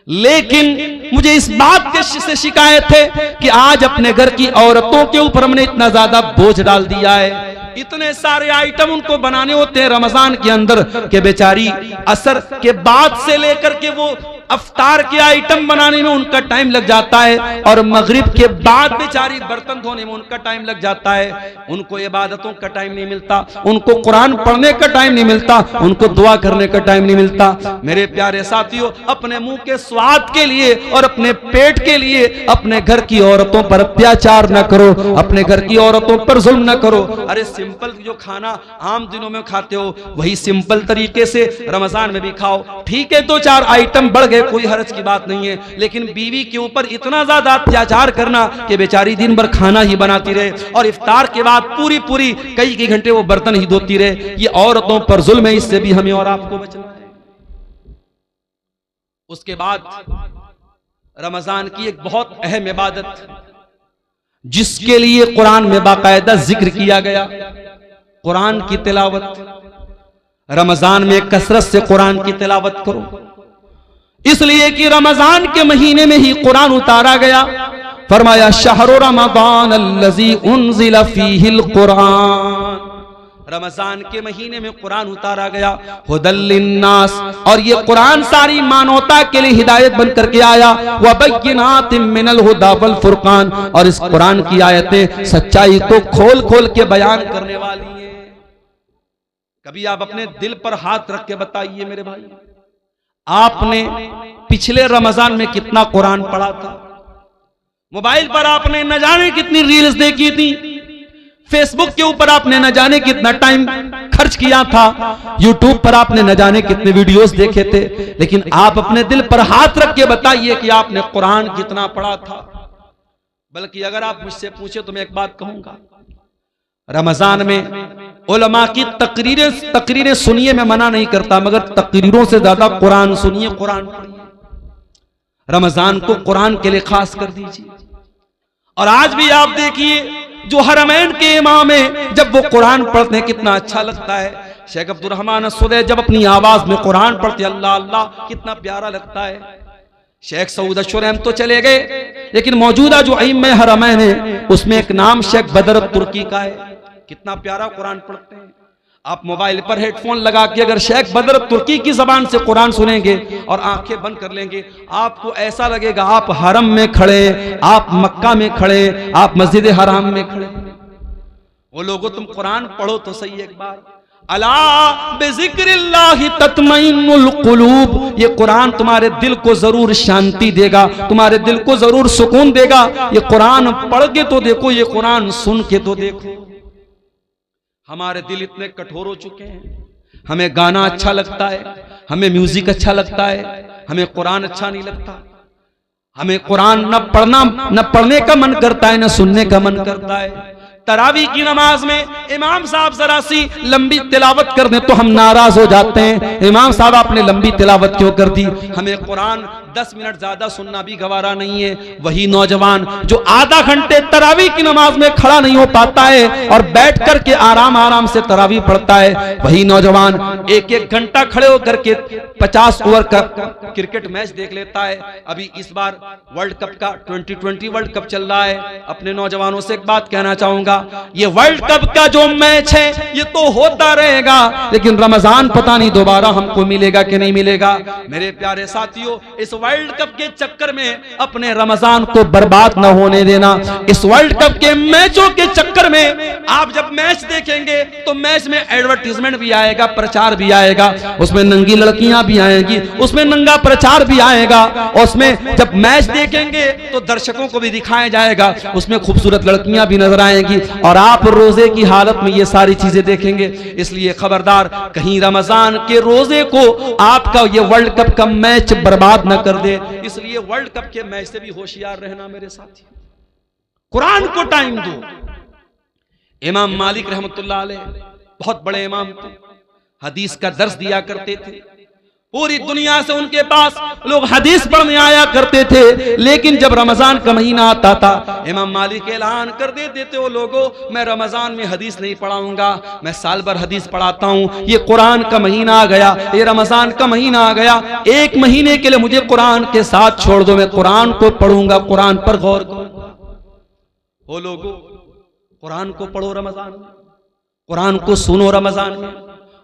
लेकिन मुझे इस बात के से शिकायत है कि आज अपने घर की औरतों के ऊपर हमने इतना ज्यादा बोझ डाल दिया है। इतने सारे आइटम उनको बनाने होते हैं रमजान के अंदर के बेचारी असर के बाद से लेकर के वो अफ्तार के आइटम बनाने में उनका टाइम लग जाता है, और मगरिब के बाद बेचारी बर्तन धोने में उनका टाइम लग जाता है। उनको इबादतों का टाइम नहीं मिलता, उनको कुरान पढ़ने का टाइम नहीं मिलता, उनको दुआ करने का टाइम नहीं मिलता। मेरे प्यारे साथियों, अपने मुंह के स्वाद के लिए और अपने पेट के लिए अपने घर की औरतों पर अत्याचार न करो, अपने घर की औरतों पर जुल्म न करो। अरे सिंपल जो खाना आम दिनों में खाते हो वही सिंपल तरीके से रमजान में भी खाओ। ठीक है, 2-4 आइटम बढ़ गए, कोई हर्ज की बात नहीं है, लेकिन बीवी के ऊपर इतना ज्यादा अत्याचार करना कि बेचारी दिन भर खाना ही बनाती रहे और इफ्तार के बाद पूरी कई घंटे वो बर्तन ही धोती रहे, ये औरतों पर जुल्म है। इससे भी हमें और आपको बचना है। उसके बाद रमजान की एक बहुत अहम इबादत जिसके लिए कुरान में बाकायदा जिक्र किया गया, कुरान की तिलावत। रमजान में कसरत से कुरान की तिलावत करो। इसलिए कि रमजान के महीने में ही कुरान उतारा गया। फरमाया शहरु रमजान अल्लज़ी उन्ज़िला फ़ीहिल कुरान, रमजान के महीने में कुरान उतारा गया। हुदल लिन्नास, और ये कुरान सारी मानवता के लिए हिदायत बन करके आया। व बय्यिनातिम मिनल हुदा वल फुरकान, और इस कुरान की आयतें सच्चाई को खोल खोल के बयान करने वाली हैं। कभी आप अपने दिल पर हाथ रख के बताइए मेरे भाई, आपने पिछले रमजान में कितना कुरान पढ़ा था? मोबाइल पर आपने न जाने कितनी रील्स देखी थी, फेसबुक के ऊपर आपने न जाने कितना टाइम खर्च किया था, यूट्यूब पर आपने न जाने कितने वीडियोस देखे थे, लेकिन आप अपने दिल पर हाथ रख के बताइए कि आपने कुरान कितना पढ़ा था। बल्कि अगर आप मुझसे पूछे तो मैं एक बात कहूंगा, रमजान में उलमा की तकरीरें सुनिए, मैं मना नहीं करता, मगर तकरीरों से ज्यादा कुरान सुनिए, कुरान पढ़िए। रमजान को कुरान के लिए खास कर दीजिए। और आज भी आप देखिए जो हरमैन के इमाम है, जब वो कुरान पढ़ते हैं कितना अच्छा लगता है। शेख अब्दुल रहमान अस्सुदै जब अपनी आवाज में कुरान पढ़ते अल्लाह अल्लाह, कितना प्यारा लगता है। शेख सऊद अशरम तो चले गए, लेकिन मौजूदा जो इमाम हरमैन है उसमें एक नाम शेख बदर तुर्की का है, कितना प्यारा कुरान पढ़ते हैं। आप मोबाइल पर हेडफोन लगा के अगर शेख बदर तुर्की की जबान से कुरान सुनेंगे और आंखें बंद कर लेंगे, आपको ऐसा लगेगा आप हरम में खड़े, आप मक्का में खड़े, आप मस्जिद हराम में खड़े। वो लोगों तुम कुरान पढ़ो तो सही एक बार। अला बिज़िक्रिल्लाहि तत्मइन्नुल कुलूब, ये कुरान तुम्हारे दिल को जरूर शांति देगा, तुम्हारे दिल को जरूर सुकून देगा। ये कुरान पढ़ के तो देखो, ये कुरान सुन के तो देखो। हमारे दिल इतने कठोर हो चुके हैं, हमें गाना अच्छा लगता है, हमें म्यूजिक अच्छा लगता है, हमें कुरान अच्छा नहीं लगता। हमें कुरान न पढ़ने का मन करता है, न सुनने का मन करता है। तरावी की नमाज में इमाम साहब जरा सी लंबी तिलावत कर दें तो हम नाराज हो जाते हैं, इमाम साहब आपने लंबी तिलावत क्यों कर दी? हमें कुरान 10 मिनट ज्यादा सुनना भी गवारा नहीं है। वही नौजवान जो आधा घंटे तरावी की नमाज में खड़ा नहीं हो पाता है और बैठ करके आराम आराम से तरावी पढ़ता है, वही नौजवान 1-1 घंटा खड़े होकर के 50 ओवर का क्रिकेट मैच देख लेता है। अभी इस बार वर्ल्ड कप का 2020 वर्ल्ड कप चल रहा है। अपने नौजवानों से एक बात कहना चाहूंगा, ये वर्ल्ड कप का जो मैच है ये तो होता रहेगा, लेकिन रमजान पता नहीं दोबारा हमको मिलेगा कि नहीं मिलेगा। मेरे प्यारे साथियों, इस वर्ल्ड कप के चक्कर में अपने रमजान को बर्बाद न होने देना। इस वर्ल्ड कप के मैचों के चक्कर में आप जब मैच देखेंगे तो मैच में एडवर्टीजमेंट भी आएगा, प्रचार भी आएगा, उसमें नंगी लड़कियां भी आएंगी, उसमें नंगा प्रचार भी आएगा। उसमें जब मैच देखेंगे तो दर्शकों को भी दिखाया जाएगा, उसमें खूबसूरत लड़कियां भी नजर आएंगी और आप रोजे की हालत में ये सारी चीजें देखेंगे। इसलिए खबरदार कहीं रमजान के रोजे को आपका ये वर्ल्ड कप का मैच बर्बाद न कर दे। इसलिए वर्ल्ड कप के मैच से भी होशियार रहना मेरे साथी। कुरान को टाइम दो। इमाम मालिक रहमतुल्लाह अलैह बहुत बड़े इमाम थे, हदीस का दर्स दिया करते थे। पूरी दुनिया से उनके पास लोग हदीस पढ़ने आया करते थे, लेकिन जब रमजान का महीना आता था इमाम मालिक ऐलान कर देते थे, वो लोगों मैं रमजान में हदीस नहीं पढ़ाऊंगा, मैं साल भर हदीस पढ़ाता हूँ। ये कुरान का महीना आ गया, ये रमजान का महीना आ गया, 1 महीने के लिए मुझे कुरान के साथ छोड़ दो, मैं कुरान को पढ़ूंगा, कुरान पर गौर करूंगा। वो लोगों कुरान को पढ़ो रमजान में, कुरान को सुनो रमजान में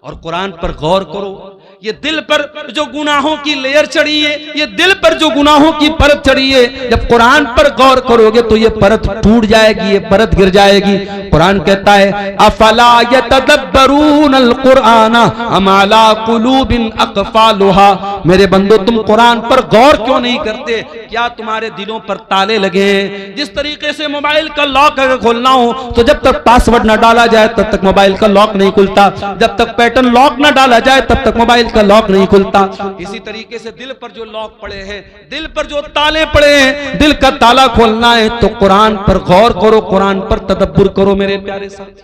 और कुरान पर गौर करो। ये दिल पर जो गुनाहों की लेयर चढ़ी है, ये दिल पर जो गुनाहों की परत चढ़ी है, जब कुरान पर गौर करोगे तो ये परत टूट जाएगी, ये परत गिर जाएगी। कुरान कहता है अफला यतदब्बरूनल कुरान अम अला कुलूबिन अक़फ़ालुहा, मेरे बंदो तुम कुरान पर गौर क्यों नहीं करते? क्या तुम्हारे दिलों पर ताले लगे हैं? जिस तरीके से मोबाइल का लॉक अगर खोलना हो तो जब तक पासवर्ड न डाला जाए तब तक मोबाइल का लॉक नहीं खुलता, जब तक पैटर्न लॉक न डाला जाए तब तक मोबाइल का लॉक नहीं खुलता। इसी तरीके से दिल पर जो लॉक पड़े हैं, दिल पर जो ताले पड़े हैं, दिल का ताला खोलना है तो कुरान पर गौर करो, कुरान पर तदब्बुर करो मेरे प्यारे साथी,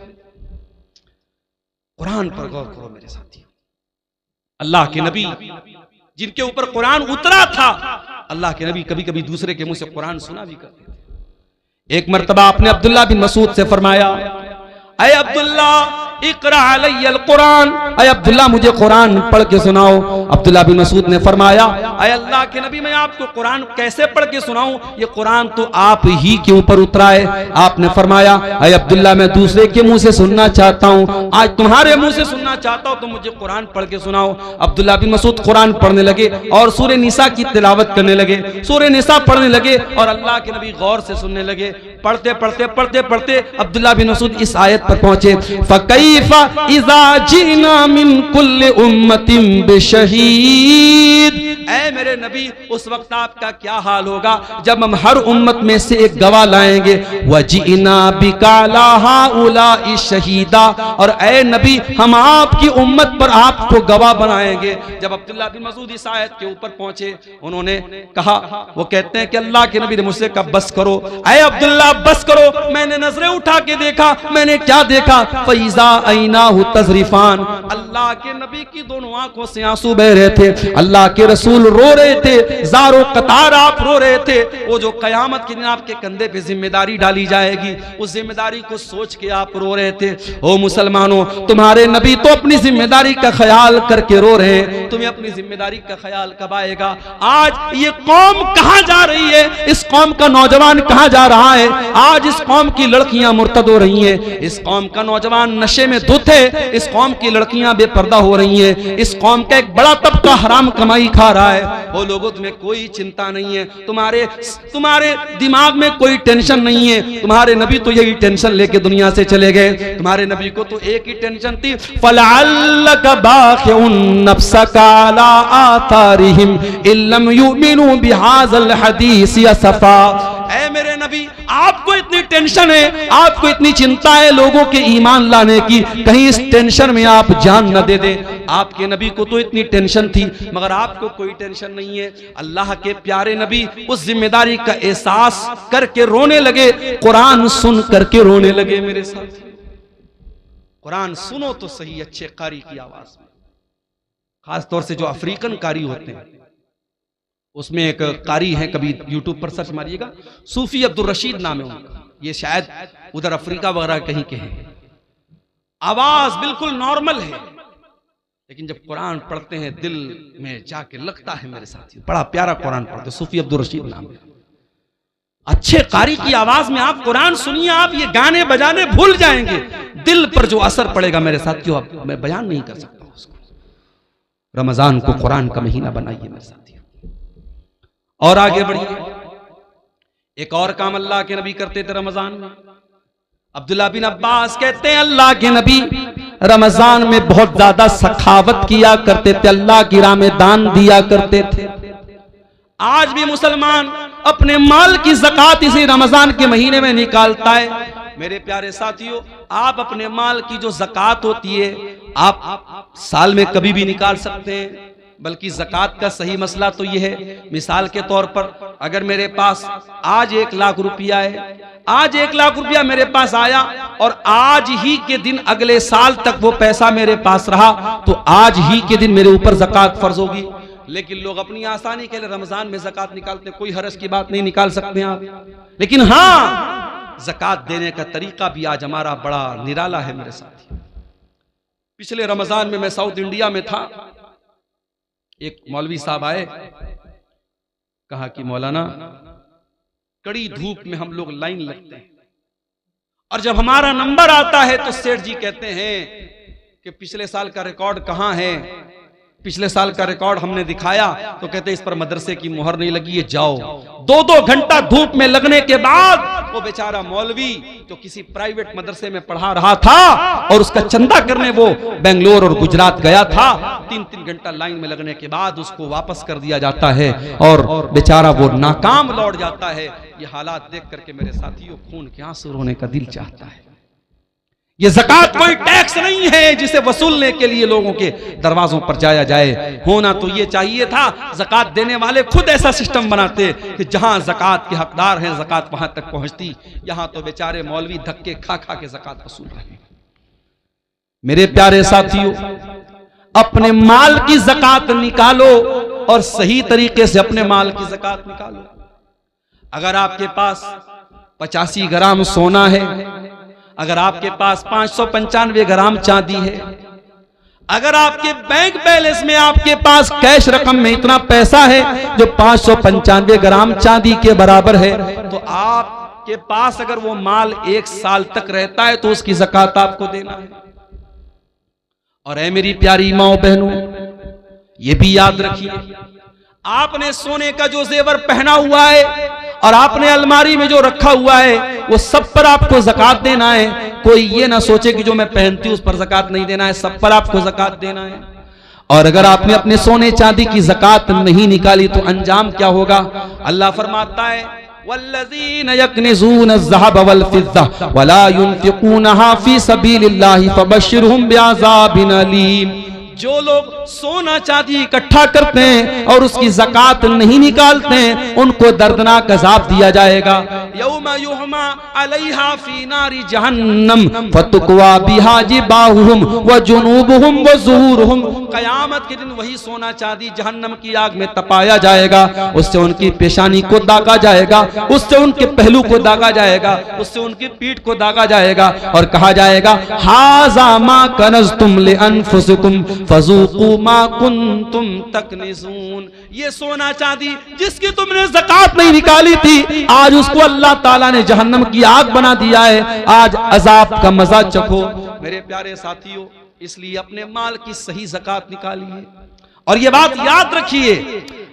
कुरान पर गौर करो मेरे साथी। अल्लाह के नबी जिनके ऊपर कुरान उतरा था, अल्लाह के नबी कभी कभी दूसरे के मुंह से कुरान सुना भी करते थे। एक मर्तबा आपने अब्दुल्ला बिन मसूद से फरमाया, अय अब्दुल्ला इकरा अलैयल कुरान, अय अब्दुल्ला मुझे कुरान पढ़ के सुनाओ। अब्दुल्ला बिन मसूद ने फरमाया, अय अल्लाह के नबी मैं आपको कुरान कैसे पढ़ के सुनाऊं, ये कुरान तो आप ही के ऊपर उतरा है। आपने फरमाया, अय अब्दुल्ला मैं दूसरे के मुंह से सुनना चाहता हूं, आज तुम्हारे मुंह से सुनना चाहता हूं तो मुझे कुरान पढ़ के सुनाओ। अब्दुल्ला बिन मसूद कुरान पढ़ने लगे और सूरह निसा की तिलावत करने लगे, सूरह निसा पढ़ने लगे और अल्लाह के नबी गौर से सुनने लगे। पढ़ते पढ़ते पढ़ते पढ़ते अब्दुल्ला बिन मसूद इस आयत पर पहुंचे, फकैफा इज़ा जीना मिन कुल्लि उम्मतिन बिशहीद, ऐ मेरे नबी उस वक्त आपका क्या हाल होगा जब हम हर उम्मत में से एक गवाह लाएंगे। वजीना बिकाला हाउलाई शहीदा, और ऐ नबी हम आपकी उम्मत पर आपको गवाह बनाएंगे। जब अब्दुल्ला बिन मसूद इस आयत के ऊपर पहुंचे उन्होंने कहा, वो कहते हैं कि अल्लाह के नबी ने मुझसे कहा बस करो, ऐ अब्दुल्ला बस करो। मैंने नजरें उठा के देखा, मैंने क्या देखा, फैजा ऐनाहु तजरिफान, अल्लाह के नबी की दोनों आंखों से आंसू बह रहे थे। अल्लाह के रसूल रो रहे थे, ज़ारो कतार आप रो रहे थे। वो जो कयामत के दिन आपके कंधे पे जिम्मेदारी डाली जाएगी, उस जिम्मेदारी को सोच के आप रो रहे थे। ओ मुसलमानों, तुम्हारे नबी तो अपनी जिम्मेदारी का ख्याल करके रो रहे हैं, तुम्हें अपनी जिम्मेदारी का ख्याल कब आएगा? आज ये कौम कहां जा रही है, इस कौम का नौजवान कहां जा रहा है? आज इस कौम की लड़कियां मुर्तद हो रही हैं, इस कौम का नौजवान नशे में धुत है, इस कौम की लड़कियां बेपर्दा हो रही हैं, इस कौम का एक बड़ा तबका हराम कमाई खा रहा है। वो लोगों तुम्हें कोई चिंता नहीं है, तुम्हारे दिमाग में कोई टेंशन नहीं है। तुम्हारे नबी तो यही टेंशन लेके दुनिया से चले गए। तुम्हारे नबी को तो एक ही टेंशन थी, फलअल्लक बाखिउन नफ्सका अला आथारिहिम इल्लम युमिनु बिहाज़ल हदीस असफा। ऐ मेरे नबी आपको इतनी टेंशन है, आपको इतनी चिंता है लोगों के ईमान लाने की, कहीं इस टेंशन में आप जान न दे दें। आपके नबी को तो इतनी टेंशन थी मगर आपको कोई टेंशन नहीं है। अल्लाह के प्यारे नबी उस जिम्मेदारी का एहसास करके रोने लगे, कुरान सुन करके रोने लगे। मेरे साथ कुरान सुनो तो सही अच्छे कारी की आवाज में, खासतौर से जो अफ्रीकन कारी होते हैं, उसमें एक कारी है, कभी यूट्यूब पर सर्च मारिएगा, सूफी अब्दुल रशीद नाम है उनका, ये शायद उधर अफ्रीका वगैरह कहीं के हैं। आवाज बिल्कुल नॉर्मल है लेकिन जब कुरान पढ़ते हैं दिल में जाके लगता है। मेरे साथी बड़ा प्यारा कुरान पढ़ते, सूफी अब्दुल रशीद नाम है। अच्छे कारी की आवाज में आप कुरान सुनिए, आप ये गाने बजाने भूल जाएंगे। दिल पर जो असर पड़ेगा मेरे साथियों, अब मैं बयान नहीं कर सकता उसको। रमजान को कुरान का महीना बनाइए मेरे साथियों, और आगे बढ़िए। एक और काम अल्लाह के नबी करते थे रमजान में। अब्दुल्ला बिन अब्बास कहते हैं अल्लाह के नबी रमजान में बहुत ज्यादा सखावत किया करते थे, अल्लाह की राह में दान दिया करते थे। आज भी मुसलमान अपने माल की ज़कात इसी रमजान के महीने में निकालता है। मेरे प्यारे साथियों, आप अपने माल की जो ज़कात होती है आप साल में कभी भी निकाल सकते हैं, बल्कि ज़कात का सही मसला तो यह है, मिसाल के तौर पर अगर मेरे पास आज 1 लाख रुपया है, आज 1 लाख रुपया मेरे पास आया और आज ही के दिन अगले साल तक वो पैसा मेरे पास रहा, तो आज ही के दिन मेरे ऊपर ज़कात फर्ज होगी। लेकिन लोग अपनी आसानी के लिए रमजान में ज़कात निकालते, कोई हरज की बात नहीं, निकाल सकते हैं आप। लेकिन हाँ, ज़कात देने का तरीका भी आज हमारा बड़ा निराला है मेरे साथी। पिछले रमजान में मैं साउथ इंडिया में था, एक मौलवी साहब आए, कहा कि मौलाना कड़ी धूप में हम लोग लाइन लगते हैं और जब हमारा नंबर आता है तो सेठ जी कहते हैं कि पिछले साल का रिकॉर्ड कहां है। पिछले साल का रिकॉर्ड हमने दिखाया तो कहते इस पर मदरसे की मुहर नहीं लगी है, जाओ। 2-2 घंटा धूप में लगने के बाद वो बेचारा मौलवी जो किसी प्राइवेट मदरसे में पढ़ा रहा था और उसका चंदा करने वो बेंगलोर और गुजरात गया था, 3-3 घंटा लाइन में लगने के बाद उसको वापस कर दिया जाता है और बेचारा वो नाकाम लौट जाता है। ये हालात देख करके मेरे साथियों खून के आंसू रोने का दिल चाहता है। ये ज़कात कोई टैक्स नहीं है जिसे वसूलने के लिए लोगों के दरवाजों पर जाया जाए। होना तो ये चाहिए था, ज़कात देने वाले खुद ऐसा सिस्टम बनाते कि जहां ज़कात के हकदार हैं ज़कात वहां तक पहुंचती। यहां तो बेचारे मौलवी धक्के खा खा के ज़कात वसूल रहे हैं। मेरे प्यारे साथियों, अपने माल की ज़कात निकालो और सही तरीके से अपने माल की ज़कात निकालो। अगर आपके पास 85 ग्राम सोना है, अगर आपके पास 595 ग्राम चांदी है, अगर आपके बैंक बैलेंस में आपके पास कैश रकम में इतना पैसा है जो 595 ग्राम चांदी के बराबर है, तो आपके पास अगर वो माल 1 साल तक रहता है तो उसकी ज़कात आपको देना है। और ऐ मेरी प्यारी माओ बहनों, ये भी याद रखिए, आपने सोने का जो जेवर पहना हुआ है और आपने अलमारी में जो रखा हुआ है वो सब पर आपको ज़कात देना है। कोई ये ना सोचे कि जो मैं पहनती हूं उस पर ज़कात नहीं देना है, सब पर आपको ज़कात देना है। और अगर आपने अपने सोने चांदी की ज़कात नहीं निकाली तो अंजाम क्या होगा? अल्लाह फरमाता है वल्लज़ीन यक्निज़ून अज़्ज़हब वल फ़िज़्ज़ा वला युनफ़िक़ूनहा फ़ी सबीलिल्लाहि फ़बश्शिरहुम बिअज़ाबिन अलीम। जो लोग सोना चांदी इकट्ठा करते हैं और उसकी ज़कात नहीं निकालते हैं, उनको दर्दनाक अज़ाब दिया जाएगा। यौमा युहमा अलैहा फी नारी जहन्नम फतुक्वा बिहा जिबाहुहुम व जुनूबुहुम व ज़ुहूरुहुम। क़यामत के दिन वही सोना चांदी जहन्नम की आग में तपाया जाएगा, उससे उनकी पेशानी को दागा जाएगा, उससे उनके पहलू को दागा जाएगा, उससे उनकी पीठ को दागा जाएगा और कहा जाएगा हाज़ा मा कनज़्तुम लिअन्फुसिकुम फज़ूक़ू मा कुन्तुम तकनिज़ून। ये सोना चांदी जिसकी तुमने ज़कात नहीं निकाली थी, आज उसको अल्लाह ताला ने जहन्नम की आग बना दिया है। आज अजाब का मजा चखो। मेरे प्यारे साथियों, इसलिए अपने माल की सही ज़कात निकालिए। और ये बात याद रखिए,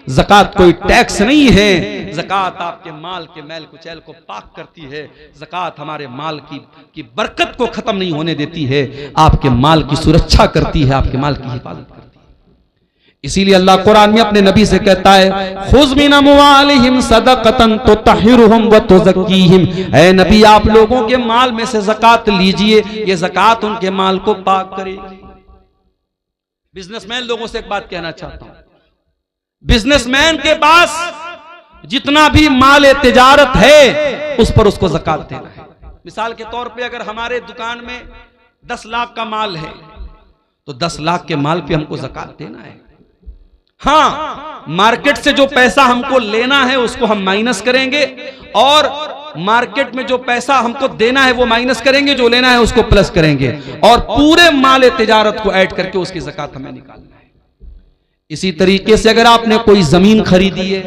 ज़कात कोई टैक्स नहीं है, ज़कात आपके माल के मैल कुचैल को पाक करती है। ज़कात हमारे माल की बरकत को खत्म नहीं होने देती है, आपके माल की सुरक्षा करती है, आपके माल की हिफाजत करती है। इसीलिए अल्लाह कुरान में अपने नबी से कहता है खुज़ मिन अम्वालिहिम सदक़तन तुतहिरुहुम व तुज़क्कीहिम। ऐ नबी, आप लोगों के माल में से ज़कात लीजिए, ये ज़कात उनके माल को पाक करेगी। बिजनेसमैन लोगों से एक बात कहना चाहता हूं, बिजनेसमैन के पास जितना भी माल तिजारत है उस पर उसको ज़कात देना है। मिसाल के तौर पे अगर हमारे दुकान में 10 लाख का माल है तो 10 लाख के माल पे हमको ज़कात देना है। हाँ, मार्केट से जो पैसा हमको लेना है उसको हम माइनस करेंगे और मार्केट में जो पैसा हमको देना है वो माइनस करेंगे, जो लेना है उसको प्लस करेंगे और पूरे माल तिजारत को ऐड करके उसकी ज़कात हमें निकालना है। इसी तरीके से अगर आपने कोई जमीन खरीदी है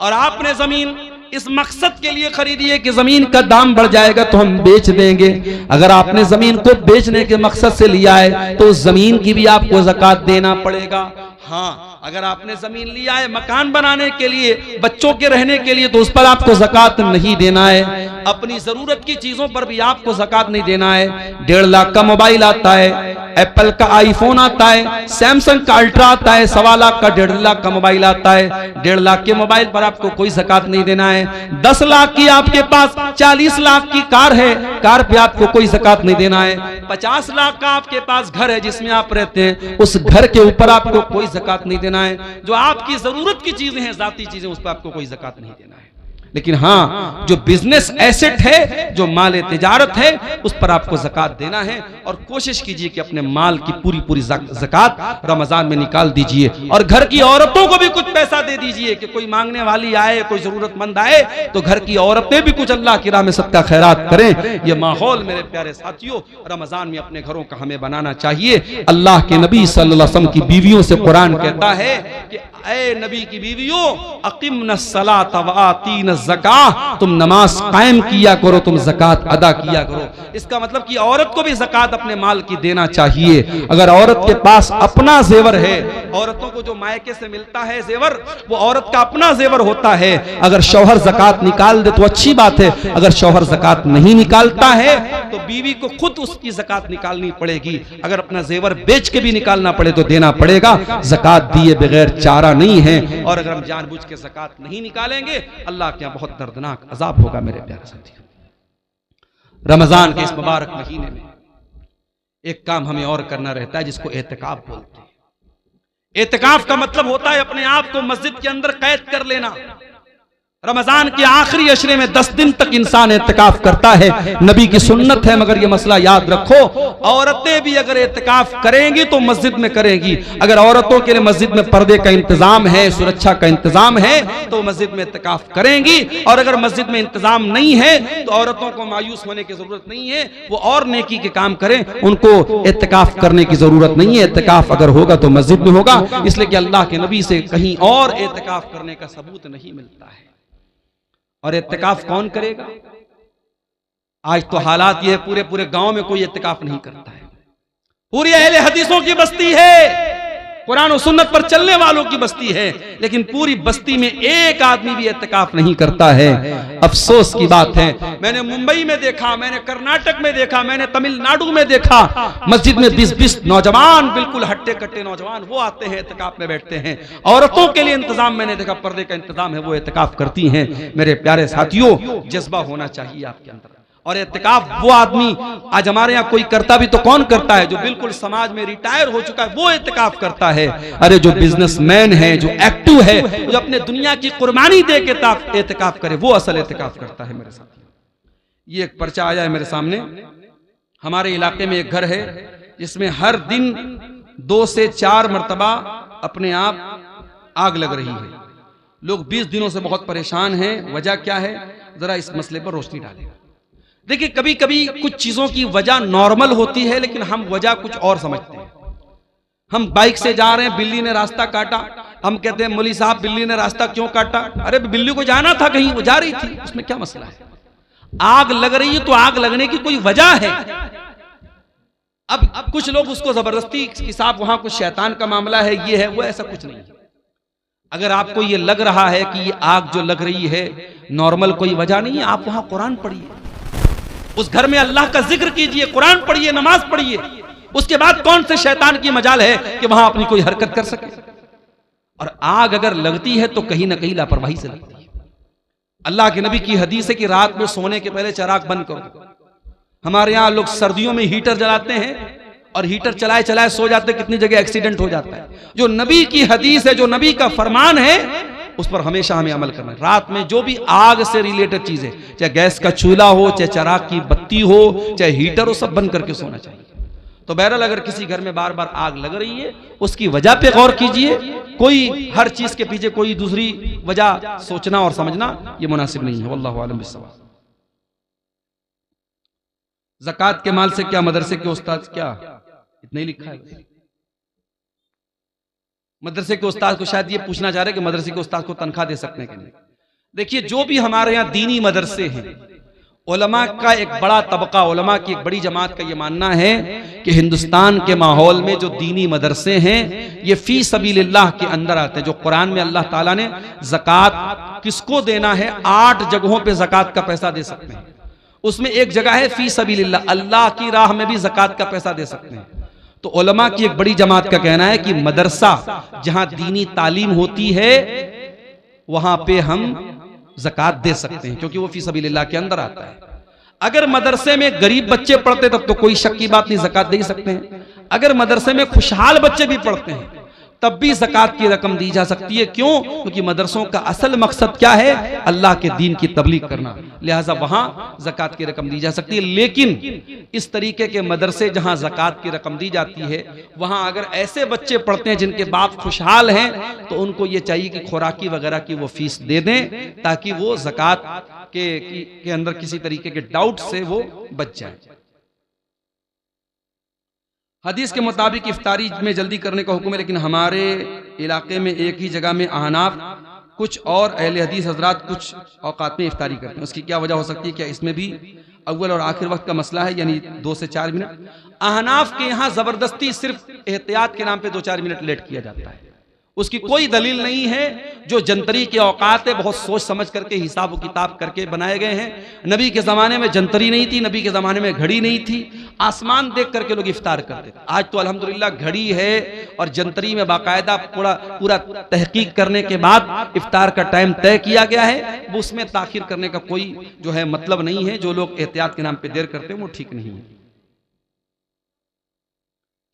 और आपने जमीन इस मकसद के लिए खरीदी है कि जमीन का दाम बढ़ जाएगा तो हम बेच देंगे, अगर आपने जमीन को बेचने के मकसद से लिया है तो उस जमीन की भी आपको ज़कात देना पड़ेगा। हाँ, अगर आपने जमीन लिया है मकान बनाने के लिए, बच्चों के रहने के लिए, तो उस पर आपको ज़कात नहीं देना है। अपनी जरूरत की चीजों पर भी आपको ज़कात नहीं देना है। 1.5 लाख का मोबाइल आता है, एप्पल का आईफोन आता है, सैमसंग का अल्ट्रा आता है, 1.25 लाख का 1.5 लाख का मोबाइल आता है। 1.5 लाख के मोबाइल पर आपको कोई ज़कात नहीं देना है। 10 लाख की आपके पास 40 लाख की कार है, कार पे आपको कोई ज़कात नहीं देना है। 50 लाख का आपके पास घर है जिसमें आप रहते हैं, उस घर के ऊपर आपको कोई ज़कात नहीं देना है। जो आपकी जरूरत की चीजें हैं, जाती चीजें, उस पर आपको कोई ज़कात नहीं देना है। लेकिन हाँ, जो बिजनेस एसेट है, जो माल तिजारत है, उस पर आपको ज़कात देना है। और कोशिश कीजिए कि अपने माल की पूरी ज़कात रमजान में निकाल दीजिए। और घर की औरतों को भी कुछ पैसा दे दीजिए कि कोई मांगने वाली आए, कोई जरूरतमंद आए तो घर की औरतें भी कुछ अल्लाह की राह में सदका खैरात करें। यह माहौल मेरे प्यारे साथियों रमजान में अपने घरों का हमें बनाना चाहिए। अल्लाह के नबी सल्लल्लाहु अलैहि वसल्लम की बीवियों से कुरान कहता है कि ऐ नबी की बीवियों, अक़िमनस्सलात व आतीनज़ ज़कात, तुम नमाज कायम किया करो, तुम ज़कात अदा किया करो। इसका मतलब कि औरत को भी ज़कात अपने माल की देना चाहिए। अगर औरत के पास अपना जेवर है, औरतों को जो मायके से मिलता है जेवर, वो औरत का अपना जेवर होता है। अगर शौहर ज़कात निकाल दे तो अच्छी बात है, अगर शौहर ज़कात नहीं निकालता है तो बीवी को खुद उसकी ज़कात निकालनी पड़ेगी। अगर अपना जेवर बेच के भी निकालना पड़े तो देना पड़ेगा। ज़कात दिए बगैर चारा नहीं है। और अगर हम जानबूझ के ज़कात नहीं निकालेंगे, अल्लाह के यहाँ बहुत दर्दनाक अजाब होगा। मेरे प्यारे साथियों, रमजान के इस मुबारक महीने में एक काम हमें और करना रहता है जिसको एतिकाफ बोलते हैं। एतिकाफ का मतलब होता है अपने आप को मस्जिद के अंदर कैद कर लेना, रमजान के आखिरी अशरे में 10 दिन तक इंसान एतकाफ करता है, नबी की सुन्नत है। मगर ये मसला याद रखो, औरतें भी अगर एतकाफ करेंगी तो मस्जिद में करेंगी। अगर औरतों के लिए मस्जिद में पर्दे का इंतजाम है, सुरक्षा का इंतजाम है, तो मस्जिद में एतकाफ करेंगी। और अगर मस्जिद में इंतजाम नहीं है तो औरतों को मायूस होने की जरूरत नहीं है, वो और नेकी के काम करें, उनको एतकाफ करने की जरूरत नहीं है। एतकाफ अगर होगा तो मस्जिद में होगा, इसलिए कि अल्लाह के नबी से कहीं और एतकाफ करने का सबूत नहीं मिलता है। और इत्तिकाफ कौन करेगा? आज तो हालात ये है, पूरे पूरे गांव में कोई इत्तिकाफ नहीं करता है। पूरी अहले हदीसों की बस्ती है, कुरान और सुन्नत पर चलने वालों की बस्ती है, लेकिन पूरी बस्ती में एक आदमी भी इत्तिकाफ नहीं करता है। अफसोस की बात है। मैंने मुंबई में देखा, मैंने कर्नाटक में देखा, मैंने तमिलनाडु में देखा, मस्जिद में 20-20 नौजवान, बिल्कुल हट्टे कट्टे नौजवान, वो आते हैं इत्तिकाफ में बैठते हैं। औरतों के लिए इंतजाम मैंने देखा, पर्दे का इंतजाम है, वो इत्तिकाफ करती हैं। मेरे प्यारे साथियों, जज्बा होना चाहिए आपके अंदर। और इत्तिकाफ वो आदमी, आज हमारे यहाँ कोई करता भी तो कौन करता है? जो बिल्कुल समाज में रिटायर हो चुका है, वो इत्तिकाफ करता है। अरे जो बिजनेसमैन है, जो एक्टिव है, जो अपने दुनिया की कुर्बानी दे के इत्तिकाफ करे, वो असल इत्तिकाफ करता है। मेरे साथ ये एक पर्चा आया है मेरे सामने। हमारे इलाके में एक घर है जिसमें हर दिन 2 से 4 मरतबा अपने आप आग लग रही है। लोग 20 दिनों से बहुत परेशान हैं। वजह क्या है? जरा इस मसले पर रोशनी डालें। देखिए, कभी कभी कुछ चीजों की वजह नॉर्मल होती है, लेकिन हम वजह कुछ और समझते हैं। हम बाइक से जा रहे हैं, बिल्ली ने रास्ता काटा, हम कहते हैं मौलवी साहब बिल्ली ने रास्ता क्यों काटा? अरे बिल्ली को जाना था कहीं, वो जा रही थी, उसमें क्या मसला है? आग लग रही है तो आग लगने की कोई वजह है। अब कुछ लोग उसको जबरदस्ती कि साहब वहां कुछ शैतान का मामला है, ये है वो, ऐसा कुछ नहीं है। अगर आपको ये लग रहा है कि ये आग जो लग रही है नॉर्मल कोई वजह नहीं है, आप वहां कुरान पढ़िए, उस घर में अल्लाह का जिक्र कीजिए, कुरान पढ़िए, नमाज पढ़िए। उसके बाद कौन से शैतान की मजाल है कि वहां अपनी कोई हरकत कर सके? और आग अगर लगती है तो कहीं ना कहीं लापरवाही से लगती है। अल्लाह के नबी की हदीस है कि रात में सोने के पहले चिराग बंद करो। हमारे यहाँ लोग सर्दियों में हीटर जलाते हैं और हीटर चलाए चलाए सो जाते, कितनी जगह एक्सीडेंट हो जाता है। जो नबी की हदीस है, जो नबी का फरमान है, उस पर हमेशा हमें अमल करना है। रात में जो भी आग से रिलेटेड चीजें, चाहे गैस का चूल्हा हो, चाहे चिराग की बत्ती हो, चाहे हीटर हो, सब बंद करके सोना चाहिए। तो बहरहाल अगर किसी घर में बार बार आग लग रही है, उसकी वजह पे गौर कीजिए। कोई हर चीज के पीछे कोई दूसरी वजह सोचना और समझना ये मुनासिब नहीं है। वल्लाहु आलम बिस्सवाब। ज़कात के माल से क्या मदरसे के उस्ताद, क्या इतना ही लिखा है? मदरसे के उस्ताद को शायद ये पूछना चाह रहे कि मदरसे के उस्ताद को तनख्वाह दे सकते हैं कि नहीं। देखिए, जो भी हमारे यहाँ दीनी मदरसे हैं, उलमा का एक बड़ा तबका, उलमा की एक बड़ी जमात का ये मानना है कि हिंदुस्तान के माहौल में जो दीनी मदरसे हैं ये फी सबीलिल्लाह के अंदर आते हैं। जो कुरान में अल्लाह ताला ने ज़कात किसको देना है, 8 जगहों पे ज़कात का पैसा दे सकते हैं। उसमें एक जगह है फी सबीलिल्लाह, अल्लाह की राह में भी ज़कात का पैसा दे सकते हैं। तो उलमा की एक बड़ी जमात का कहना है कि मदरसा जहां दीनी तालीम होती है वहां पे हम ज़कात दे सकते हैं, क्योंकि वो फी सबीलिल्लाह के अंदर आता है। अगर मदरसे में गरीब बच्चे पढ़ते तब तो कोई शक की बात नहीं, ज़कात दे सकते हैं। अगर मदरसे में खुशहाल बच्चे भी पढ़ते हैं तब भी ज़कात की रकम दी जा सकती है। क्यों? क्योंकि मदरसों का असल मकसद क्या है? अल्लाह के दीन की तबलीग करना, लिहाजा वहां ज़कात की रकम दी जा सकती है। लेकिन इस तरीके के मदरसे जहां ज़कात की रकम दी जाती है, वहां अगर ऐसे बच्चे पढ़ते हैं जिनके बाप खुशहाल हैं, तो उनको ये चाहिए कि खुराकी वगैरह की वो फीस दे दें, ताकि वो ज़कात के अंदर किसी तरीके के डाउट से वो बच जाए। हदीस के मुताबिक इफ्तारी में जल्दी करने का हुक्म है, लेकिन हमारे इलाके में एक ही जगह में अहनाफ कुछ और अहले हदीस हजरात कुछ औकात में इफ्तारी करते हैं। उसकी क्या वजह हो सकती है? क्या इसमें भी अव्वल और आखिर वक्त का मसला है, यानी 2 से 4 मिनट? अहनाफ के यहाँ जबरदस्ती सिर्फ एहतियात के नाम पे 2-4 मिनट लेट किया जाता है। उसकी कोई दलील नहीं है। जो जंतरी के औकात है बहुत सोच समझ करके हिसाब किताब करके बनाए गए हैं। नबी के ज़माने में जंतरी नहीं थी, नबी के ज़माने में घड़ी नहीं थी, आसमान देख करके लोग इफ्तार करते थे। आज तो अल्हम्दुलिल्लाह घड़ी है और जंतरी में बाकायदा पूरा तहकीक करने के बाद इफ्तार का टाइम तय किया गया है। वो उसमें ताखिर करने का कोई जो है मतलब नहीं है। जो लोग एहतियात के नाम पर देर करते हैं वो ठीक नहीं है।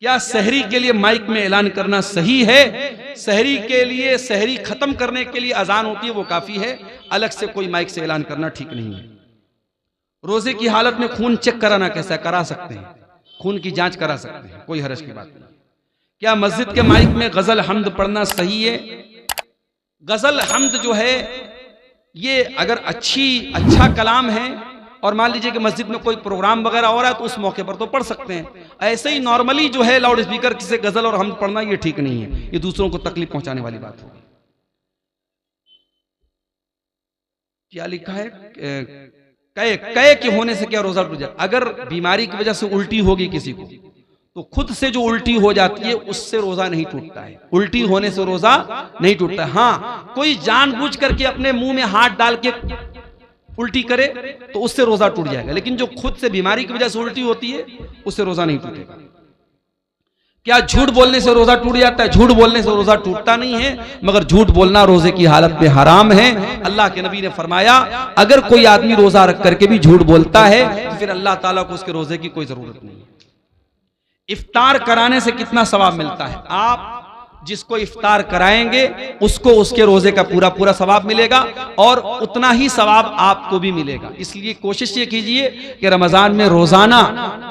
क्या सहरी के लिए माइक में ऐलान करना सही है? सहरी के लिए, सहरी खत्म करने के लिए अजान होती है, वो काफी है, अलग से कोई माइक से ऐलान करना ठीक नहीं है। रोजे की हालत में खून चेक कराना कैसा? करा सकते हैं, खून की जांच करा सकते हैं, कोई हरज की बात नहीं। क्या मस्जिद के माइक में गजल हमद पढ़ना सही है? गजल हमद जो है ये अगर अच्छा कलाम है और मान लीजिए कि मस्जिद में कोई प्रोग्राम वगैरह हो रहा है तो उस मौके पर तो पढ़ सकते हैं। ऐसे ही नॉर्मली जो है लाउड स्पीकर से गजल और हमद पढ़ना ये ठीक नहीं है, ये दूसरों को तकलीफ पहुंचाने वाली बात होगी। क्या लिखा है? कय के होने से क्या रोजा टूट जाए? अगर बीमारी की वजह से उल्टी होगी किसी को तो खुद से जो उल्टी हो जाती है उससे रोजा नहीं टूटता है, उल्टी होने से रोजा नहीं टूटता है। हाँ, कोई जानबूझ करके अपने मुंह में हाथ डाल के उल्टी करे तो उससे रोजा टूट जाएगा, लेकिन जो खुद से बीमारी की वजह से उल्टी होती है उससे रोजा नहीं टूटेगा। क्या झूठ बोलने से रोजा टूट जाता है? झूठ बोलने से रोजा टूटता नहीं है, मगर झूठ बोलना रोजे की हालत में हराम है। अल्लाह के नबी ने फरमाया अगर कोई आदमी रोजा रख करके भी झूठ बोलता है तो फिर अल्लाह ताला को उसके रोजे की कोई जरूरत नहीं है। इफ्तार कराने से कितना सवाब मिलता है? आप जिसको इफ्तार कराएंगे उसको उसके रोजे का पूरा सवाब मिलेगा और उतना ही सवाब आपको भी मिलेगा। इसलिए कोशिश ये कीजिए कि रमजान में रोजाना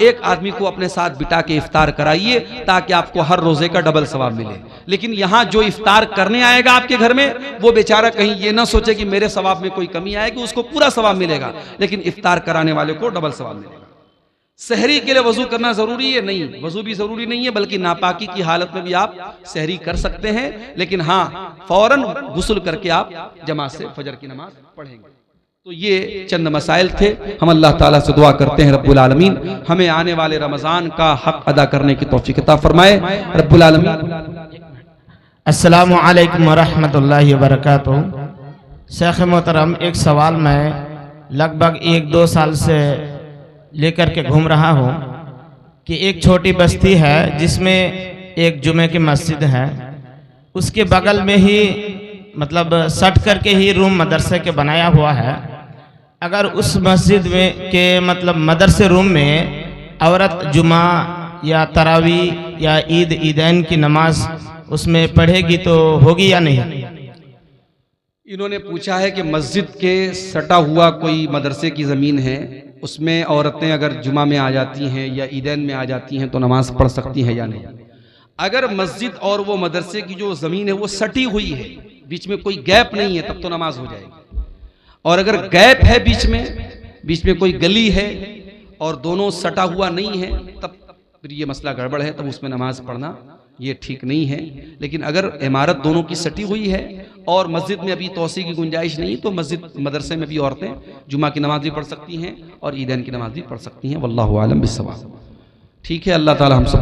एक आदमी को अपने साथ बिठा के इफ्तार कराइए ताकि आपको हर रोजे का डबल सवाब मिले। लेकिन यहाँ जो इफ्तार करने आएगा आपके घर में वो बेचारा कहीं ये ना सोचे कि मेरे सवाब में कोई कमी आएगी, उसको पूरा सवाब मिलेगा, लेकिन इफ्तार कराने वाले को डबल सवाब मिलेगा। सहरी के लिए वजू करना जरूरी है? नहीं, वजू भी जरूरी नहीं है, बल्कि नापाकी की हालत में भी आप सहरी कर सकते हैं, लेकिन हाँ फौरन गुस्ल करके आप जमात से फजर की नमाज पढ़ेंगे। तो ये चंद मसाइल थे। हम अल्लाह ताला से दुआ करते हैं रब्बुल आलमीन हमें आने वाले रमजान का हक अदा करने की तौफीक अता फरमाए रब्बुल आलमीन। अस्सलामु अलैकुम वरहमतुल्लाहि वबरकातुहू। शेख मोहतरम, एक सवाल मैं लगभग 1-2 साल से लेकर के घूम रहा हूँ कि एक छोटी बस्ती है जिसमें एक जुमे की मस्जिद है, उसके बगल में ही मतलब सट करके ही रूम मदरसे के बनाया हुआ है। अगर उस मस्जिद में के मतलब मदरसे रूम में औरत जुमा या तरावी या ईदैन की नमाज उसमें पढ़ेगी तो होगी या नहीं? इन्होंने पूछा है कि मस्जिद के सटा हुआ कोई मदरसे की ज़मीन है, उसमें औरतें अगर जुमा में आ जाती हैं या ईदैन में आ जाती हैं तो नमाज पढ़ सकती हैं या नहीं। अगर मस्जिद और वो मदरसे की जो ज़मीन है वो सटी हुई है, बीच में कोई गैप नहीं है, तब तो नमाज हो जाएगी। और अगर गैप है बीच में कोई गली है और दोनों सटा हुआ नहीं है, तब फिर ये मसला गड़बड़ है, तब उसमें नमाज पढ़ना ये ठीक नहीं है। लेकिन अगर इमारत दोनों की सटी हुई है और मस्जिद में अभी तौसी की गुंजाइश नहीं तो मस्जिद मदरसे में भी औरतें जुमा की नमाज भी पढ़ सकती हैं और ईदैन की नमाज भी पढ़ सकती हैं। वल्लाहु आलम बिस्सवाब। ठीक है, अल्लाह ताला हम सब